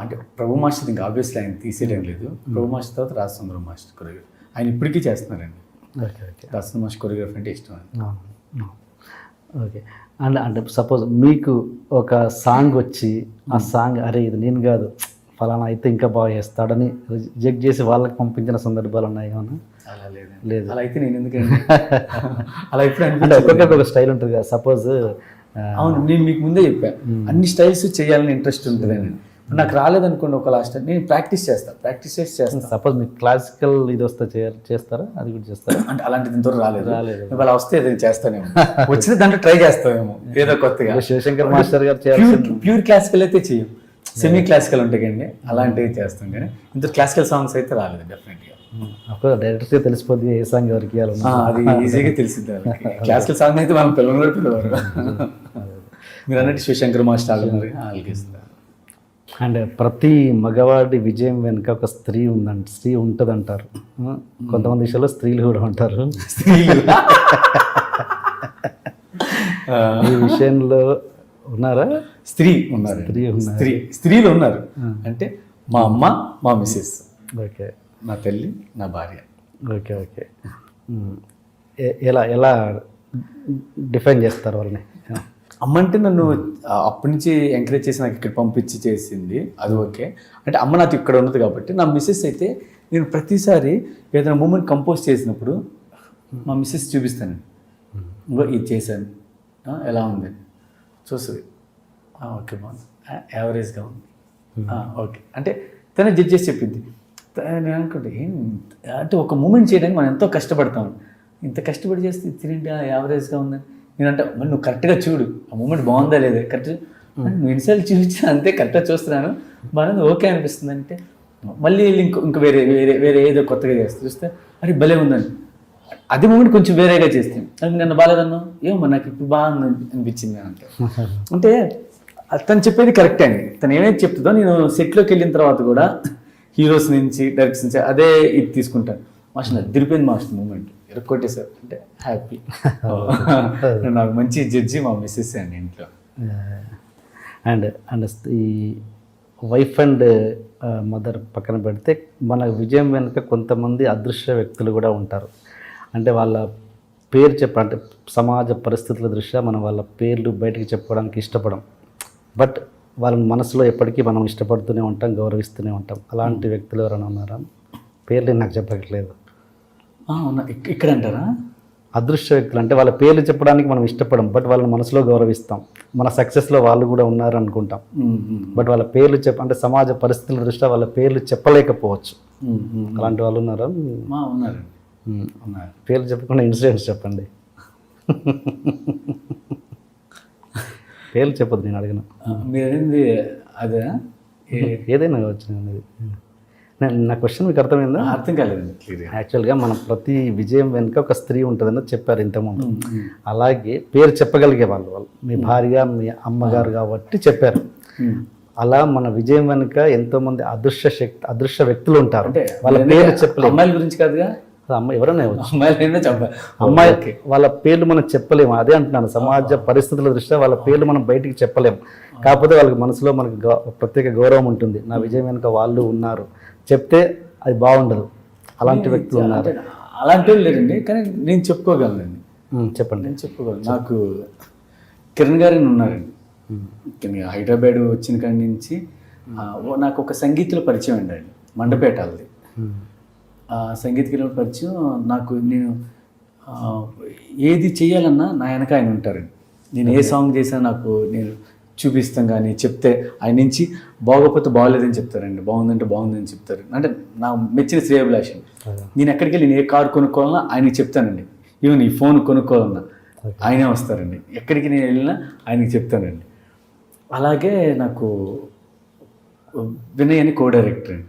అంటే ప్రభు మాస్టర్ ఇంకా ఆబ్వియస్లీ ఆయన తీసేయడం లేదు. ప్రభు మాస్టర్ తర్వాత రాజ్ సుందర్ మాస్టర్ కొరియోగ్రఫీ ఆయన ఇప్పటికీ చేస్తున్నారండి. Okay okay. Raj Sundar master choreography అంటే ఇష్టం అండి. ఓకే. అండ్ అంటే సపోజ్ మీకు ఒక సాంగ్ వచ్చి ఆ సాంగ్ అరే ఇది నేను కాదు ఫలానా అయితే ఇంకా బాగా చేస్తాడని రిజెక్ట్ చేసి వాళ్ళకి పంపించిన సందర్భాలు ఉన్నాయి ఏమన్నా? అలా లేదు. లేదు. అలా అయితే నేను ఎందుకండి అలా ఇప్పుడు అంటే ఒక్కొక్కరికి ఒక స్టైల్ ఉంటుంది కదా. సపోజ్ అవును, నేను మీకు ముందే చెప్పాను అన్ని స్టైల్స్ చేయాలని ఇంట్రెస్ట్ ఉంటుంది అని. నాకు రాలేదనుకోండి ఒక లాస్ట్ నేను ప్రాక్టీస్ చేస్తాను. సపోజ్ మీకు క్లాసికల్ ఇది వస్తే చేస్తారా? అది కూడా చేస్తారా? అంటే అలాంటిది ఇంతవరకు రాలేదు. అలా వస్తే ఏదైనా చేస్తానేమో, వచ్చిన దాంట్లో ట్రై చేస్తామేమో ఏదో కొత్తగా. శివశంకర్ మాస్టర్ గారు చేయాలి. ప్యూర్ క్లాసికల్ అయితే చెయ్యం, సెమీ క్లాసికల్ ఉంటాయి కండి, అలాంటివి చేస్తాం. కానీ ఇంత క్లాసికల్ సాంగ్స్ అయితే రాలేదు డెఫినెట్గా. అప్పుడు డైరెక్ట్గా తెలిసిపోద్ది ఏ సాంగ్ ఎవరికి ఇవ్వాలి. అది ఈజీగా తెలిసింది. క్లాసికల్ సాంగ్ అయితే మనం పిల్లలు కూడా పిల్లవారు. మీరు అన్నట్టు శివశంకర్ మాస్టర్ వాళ్ళకి ఇస్తారు. అండ్ ప్రతి మగవాడి విజయం వెనుక ఒక స్త్రీ ఉంటుంది అంటారు. కొంతమంది విషయాల్లో స్త్రీలు కూడా ఉంటారు. ఈ విషయంలో ఉన్నారా? స్త్రీలు ఉన్నారు. అంటే మా అమ్మ, మా మిస్సెస్, ఓకే, నా తల్లి, నా భార్య. Okay okay. ఎలా డిఫైన్ చేస్తారు వాళ్ళని? అమ్మ అంటే నన్ను అప్పటి నుంచి ఎంకరేజ్ చేసి నాకు ఇక్కడ పంపించి చేసింది, అది ఓకే. అంటే అమ్మ నాకు ఇక్కడ ఉన్నది కాబట్టి. నా మిస్సెస్ అయితే నేను ప్రతిసారి ఏదైనా మూమెంట్ కంపోజ్ చేసినప్పుడు మా మిస్సెస్ చూపిస్తాను, ఇంకో ఇది చేశాను ఎలా ఉంది చూస్తుంది, ఓకే బాగుంది, యావరేజ్గా ఉంది, ఓకే అంటే తనే జడ్జ్ చేసి చెప్పింది. నేను అనుకుంటే అంటే ఒక మూమెంట్ చేయడానికి మనం ఎంతో కష్టపడతాం, ఇంత కష్టపడి చేస్తే తిరిగి యావరేజ్గా ఉందని నేనంటే మరి నువ్వు కరెక్ట్గా చూడు ఆ మూమెంట్ బాగుందా లేదా, కరెక్ట్ నువ్వు ఎన్నిసార్లు చూపించా అంతే, కరెక్ట్గా చూస్తున్నాను బాగుంది ఓకే అనిపిస్తుంది అంటే మళ్ళీ ఇంక వేరే ఏదో కొత్తగా చూస్తే అరే భలే ఉందని అదే మూమెంట్ కొంచెం వేరేగా చేస్తాను, అది నిన్న బాగాలేదన్నా ఏమో నాకు ఇప్పుడు బాగుంది అనిపించింది అంటే తను చెప్పేది కరెక్టే అండి. తను ఏమైతే చెప్తుందో నేను సెట్లోకి వెళ్ళిన తర్వాత కూడా హీరోస్ నుంచి డైరెక్టర్స్ నుంచి అదే ఇది తీసుకుంటాను. మాస్టర్ అదిరిపోయింది మాస్టర్ మూమెంట్ ఎరక్కొట్టేసారు అంటే హ్యాపీ. నాకు మంచి జడ్జి మా మిస్సెస్ అండి ఇంట్లో. అండ్ ఈ వైఫ్ అండ్ మదర్ పక్కన పెడితే మన విజయం వెనుక కొంతమంది అదృశ్య వ్యక్తులు కూడా ఉంటారు. అంటే వాళ్ళ పేరు అంటే సమాజ పరిస్థితుల దృష్ట్యా మనం వాళ్ళ పేర్లు బయటకు చెప్పుకోవడానికి ఇష్టపడం, బట్ వాళ్ళని మనసులో ఎప్పటికీ మనం ఇష్టపడుతూనే ఉంటాం, గౌరవిస్తూనే ఉంటాం. అలాంటి వ్యక్తులు ఎవరైనా ఉన్నారా? పేర్లు నాకు చెప్పట్లేదు. ఇక్కడ అంటారా? అదృశ్య వ్యక్తులు అంటే వాళ్ళ పేర్లు చెప్పడానికి మనం ఇష్టపడం, బట్ వాళ్ళని మనసులో గౌరవిస్తాం. మన సక్సెస్లో వాళ్ళు కూడా ఉన్నారు అనుకుంటాం, బట్ వాళ్ళ పేర్లు అంటే సమాజ పరిస్థితుల దృష్ట్యా వాళ్ళ పేర్లు చెప్పలేకపోవచ్చు. అలాంటి వాళ్ళు ఉన్నారా? ఉన్నారు. పేర్లు చెప్పకుండా ఇన్సిడెంట్స్ చెప్పండి. పేర్లు చెప్పొద్దు, నేను అడిగిన. మీరేంది అదే ఏదైనా కావచ్చు. నా క్వశ్చన్ మీకు అర్థమైందా? అర్థం కాలేదండి. యాక్చువల్గా మనం ప్రతి విజయం వెనుక ఒక స్త్రీ ఉంటుందని చెప్పారు ఇంతకుముందు. అలాగే పేరు చెప్పగలిగే వాళ్ళు మీ భార్య, మీ అమ్మగారు కాబట్టి చెప్పారు. అలా మన విజయం వెనుక ఎంతోమంది అదృశ్య వ్యక్తులు ఉంటారు. వాళ్ళ పేరు చెప్పలేము. అమ్మాయిల గురించి కాదుగా, అమ్మాయి ఎవరైనా అమ్మాయి వాళ్ళ పేర్లు మనం చెప్పలేము. అదే అంటున్నాను, సమాజ పరిస్థితుల దృష్ట్యా వాళ్ళ పేర్లు మనం బయటికి చెప్పలేము. కాకపోతే వాళ్ళకి మనసులో మనకు ప్రత్యేక గౌరవం ఉంటుంది. నా విజయం వెనుక వాళ్ళు ఉన్నారు చెప్తే అది బాగుండదు. అలాంటి వ్యక్తులు ఉన్నారు. అలాంటి వాళ్ళు లేరండి, కానీ నేను చెప్పుకోగలనండి. చెప్పండి. నేను చెప్పుకోగలను. నాకు కిరణ్ గారు ఉన్నారండి. హైదరాబాద్ వచ్చిన కాడి నుంచి నాకు ఒక సంగీతంలో పరిచయం అండి, మండపేట వాళ్ళది. సంగీతకి పరిచయం. నేను ఏది చేయాలన్నా నా వెనక ఆయన ఉంటారండి. నేను ఏ సాంగ్ చేసినా నేను చూపిస్తాం, కానీ చెప్తే ఆయన నుంచి బాగోకపోతే బాగోలేదని చెప్తారండి, బాగుందంటే బాగుందని చెప్తారు. అంటే నా మెచ్చిన శ్రేయభిలాషం. నేను ఎక్కడికి వెళ్ళి నేను ఏ కారు కొనుక్కోవాలన్నా ఆయనకి చెప్తానండి. ఈవెన్ ఈ ఫోన్ కొనుక్కోవాలన్నా ఆయనే వస్తారండి. ఎక్కడికి నేను వెళ్ళినా ఆయనకి చెప్తానండి. అలాగే నాకు వినయ్ అని కో డైరెక్టర్ అండి.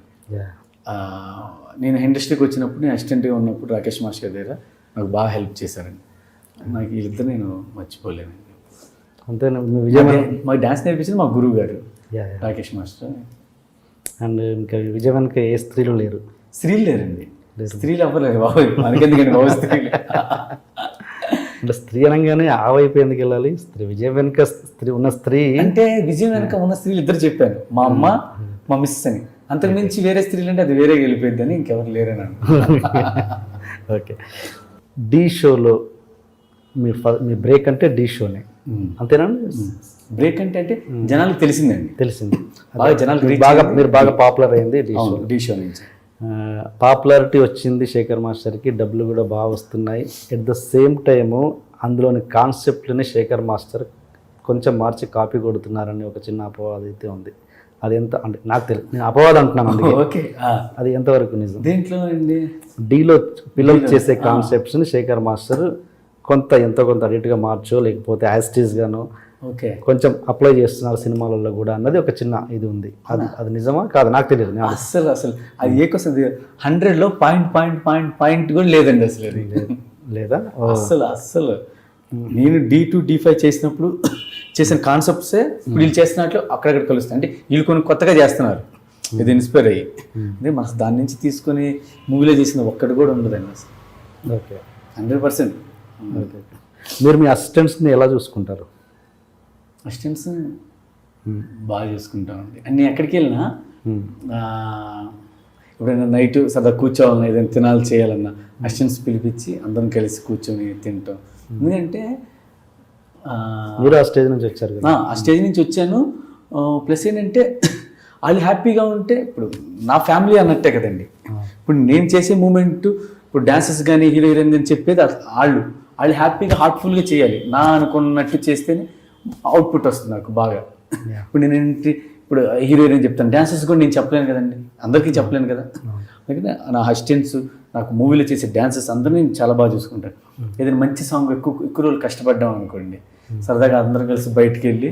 నేను ఇండస్ట్రీకి వచ్చినప్పుడు నేను అసిస్టెంట్గా ఉన్నప్పుడు రాకేష్ మాస్టర్ గారి దగ్గర నాకు బాగా హెల్ప్ చేశారండి. నాకు వీళ్ళిద్దరు నేను మర్చిపోలేను. అంతేనా మీ విజయవాడ మాకు డ్యాన్స్ నేర్పించింది మా గురువు గారు yeah, yeah. Rakesh master. And ఇంకా విజయవాడకి ఏ స్త్రీలు లేరు. స్త్రీలు లేరండి, స్త్రీలు అవ్వలేదు బాబు, మనకెందుకండి బాబు స్త్రీలు. అంటే స్త్రీ అనగానే ఆ వైపు ఎందుకు వెళ్ళాలి? స్త్రీ విజయం వెనుక స్త్రీ ఉన్న స్త్రీ అంటే విజయం వెనక ఉన్న స్త్రీలు ఇద్దరు చెప్పాను, మా అమ్మ మా మిస్ అని. అంతకు మించి వేరే స్త్రీలు అంటే అది వేరే వెళ్ళిపోయింది అని ఇంకెవరు లేరని ఓకే. ఢీ షోలో మీ బ్రేక్ అంటే ఢీ షోనే అంతేనా? బ్రేక్ అంటే జనాలకు తెలిసిందండి, తెలిసింది బాగా జనాలకు reach బాగా మీరు బాగా పాపులర్ అయింది ఢీ షో. ఢీ షో నుంచి. పాపులారిటీ వచ్చింది శేఖర్ మాస్టర్కి, డబ్బులు కూడా బాగా వస్తున్నాయి. ఎట్ ద సేమ్ టైము అందులోని కాన్సెప్ట్ని శేఖర్ మాస్టర్ కొంచెం మార్చి కాపీ కొడుతున్నారని ఒక చిన్న అపవాదం అయితే ఉంది. అది ఎంత అంటే నాకు తెలియదు, నేను అపవాదం అంటున్నాను అందుకే. ఓకే, అది ఎంతవరకు నిజం? దేంట్లో అండి? డీలో పిల్లలు చేసే కాన్సెప్ట్స్ని శేఖర్ మాస్టర్ ఎంతో కొంత అడిట్గా మార్చో లేకపోతే యాస్టీస్గానో ఓకే కొంచెం అప్లై చేస్తున్నారు సినిమాలలో కూడా అన్నది ఒక చిన్న ఇది ఉంది. అది నిజమా కాదు నాకు తెలియదు. అసలు అది ఏ కోసం 100లో పాయింట్ కూడా లేదండి అసలు అది. లేదా అసలు నేను D2 D5 చేసినప్పుడు చేసిన కాన్సెప్ట్సే ఇప్పుడు వీళ్ళు చేస్తున్నట్లు అక్కడక్కడ కలుస్తాయి. అంటే వీళ్ళు కొన్ని కొత్తగా చేస్తున్నారు, ఇది ఇన్స్పైర్ అయ్యి. అంటే మన దాని నుంచి తీసుకొని మూవీలో చేసిన ఒక్కటి కూడా ఉండదండి అసలు. ఓకే, 100%. ఓకే. మీరు మీ అసిస్టెంట్స్ని ఎలా చూసుకుంటారు? అసిస్టెంట్స్ బాగా చూసుకుంటామండి. నేను ఎక్కడికి వెళ్ళినా ఎప్పుడైనా నైట్ సదా కూర్చోవాలన్నా ఏదైనా తినాలి చేయాలన్నా అసిస్టెంట్స్ పిలిపించి అందరం కలిసి కూర్చొని తింటాం. ఎందుకంటే మీరు ఆ స్టేజ్ నుంచి వచ్చారు కదా. ఆ స్టేజ్ నుంచి వచ్చాను. ప్లస్ ఏంటంటే వాళ్ళు హ్యాపీగా ఉంటే ఇప్పుడు నా ఫ్యామిలీ అన్నట్టే కదండి. ఇప్పుడు నేను చేసే మూమెంట్ ఇప్పుడు డాన్సెస్ కానీ హీరో హీరోయిన్ అని చెప్పేది వాళ్ళు హ్యాపీగా హార్ట్ఫుల్గా చేయాలి. నా అనుకున్నట్టు చేస్తేనే అవుట్పుట్ వస్తుంది నాకు బాగా. ఇప్పుడు నేను ఇప్పుడు హీరో హీరోయిన్ చెప్తాను, డాన్సెస్ కూడా నేను చెప్పలేను కదండి, అందరికీ చెప్పలేను కదా. అందుకని నా అసిస్టెంట్స్ నాకు మూవీలో చేసే డాన్సెస్ అందరినీ నేను చాలా బాగా చూసుకుంటాను. ఏదైనా మంచి సాంగ్ ఎక్కువ రోజులు కష్టపడ్డాం అనుకోండి, సరదాగా అందరం కలిసి బయటికి వెళ్ళి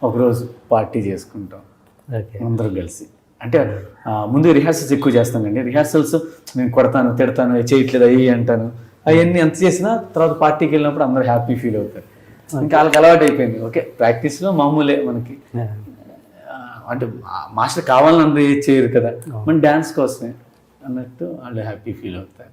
ఒకరోజు పార్టీ చేసుకుంటాం అందరం కలిసి. అంటే ముందు రిహార్సల్స్ ఎక్కువ చేస్తానండి. రిహార్సల్స్ నేను కొడతాను, తిడతాను, చేయట్లేదు అయ్యి అంటాను. అవన్నీ ఎంత చేసినా తర్వాత పార్టీకి వెళ్ళినప్పుడు అందరూ హ్యాపీ ఫీల్ అవుతారు. ఇంకా వాళ్ళకి అలవాటు అయిపోయింది. ఓకే, ప్రాక్టీస్లో మామూలే మనకి. అంటే మాస్టర్ కావాలని అందరూ చేయరు కదా, మన డ్యాన్స్ కోసమే అన్నట్టు వాళ్ళు హ్యాపీ ఫీల్ అవుతారు.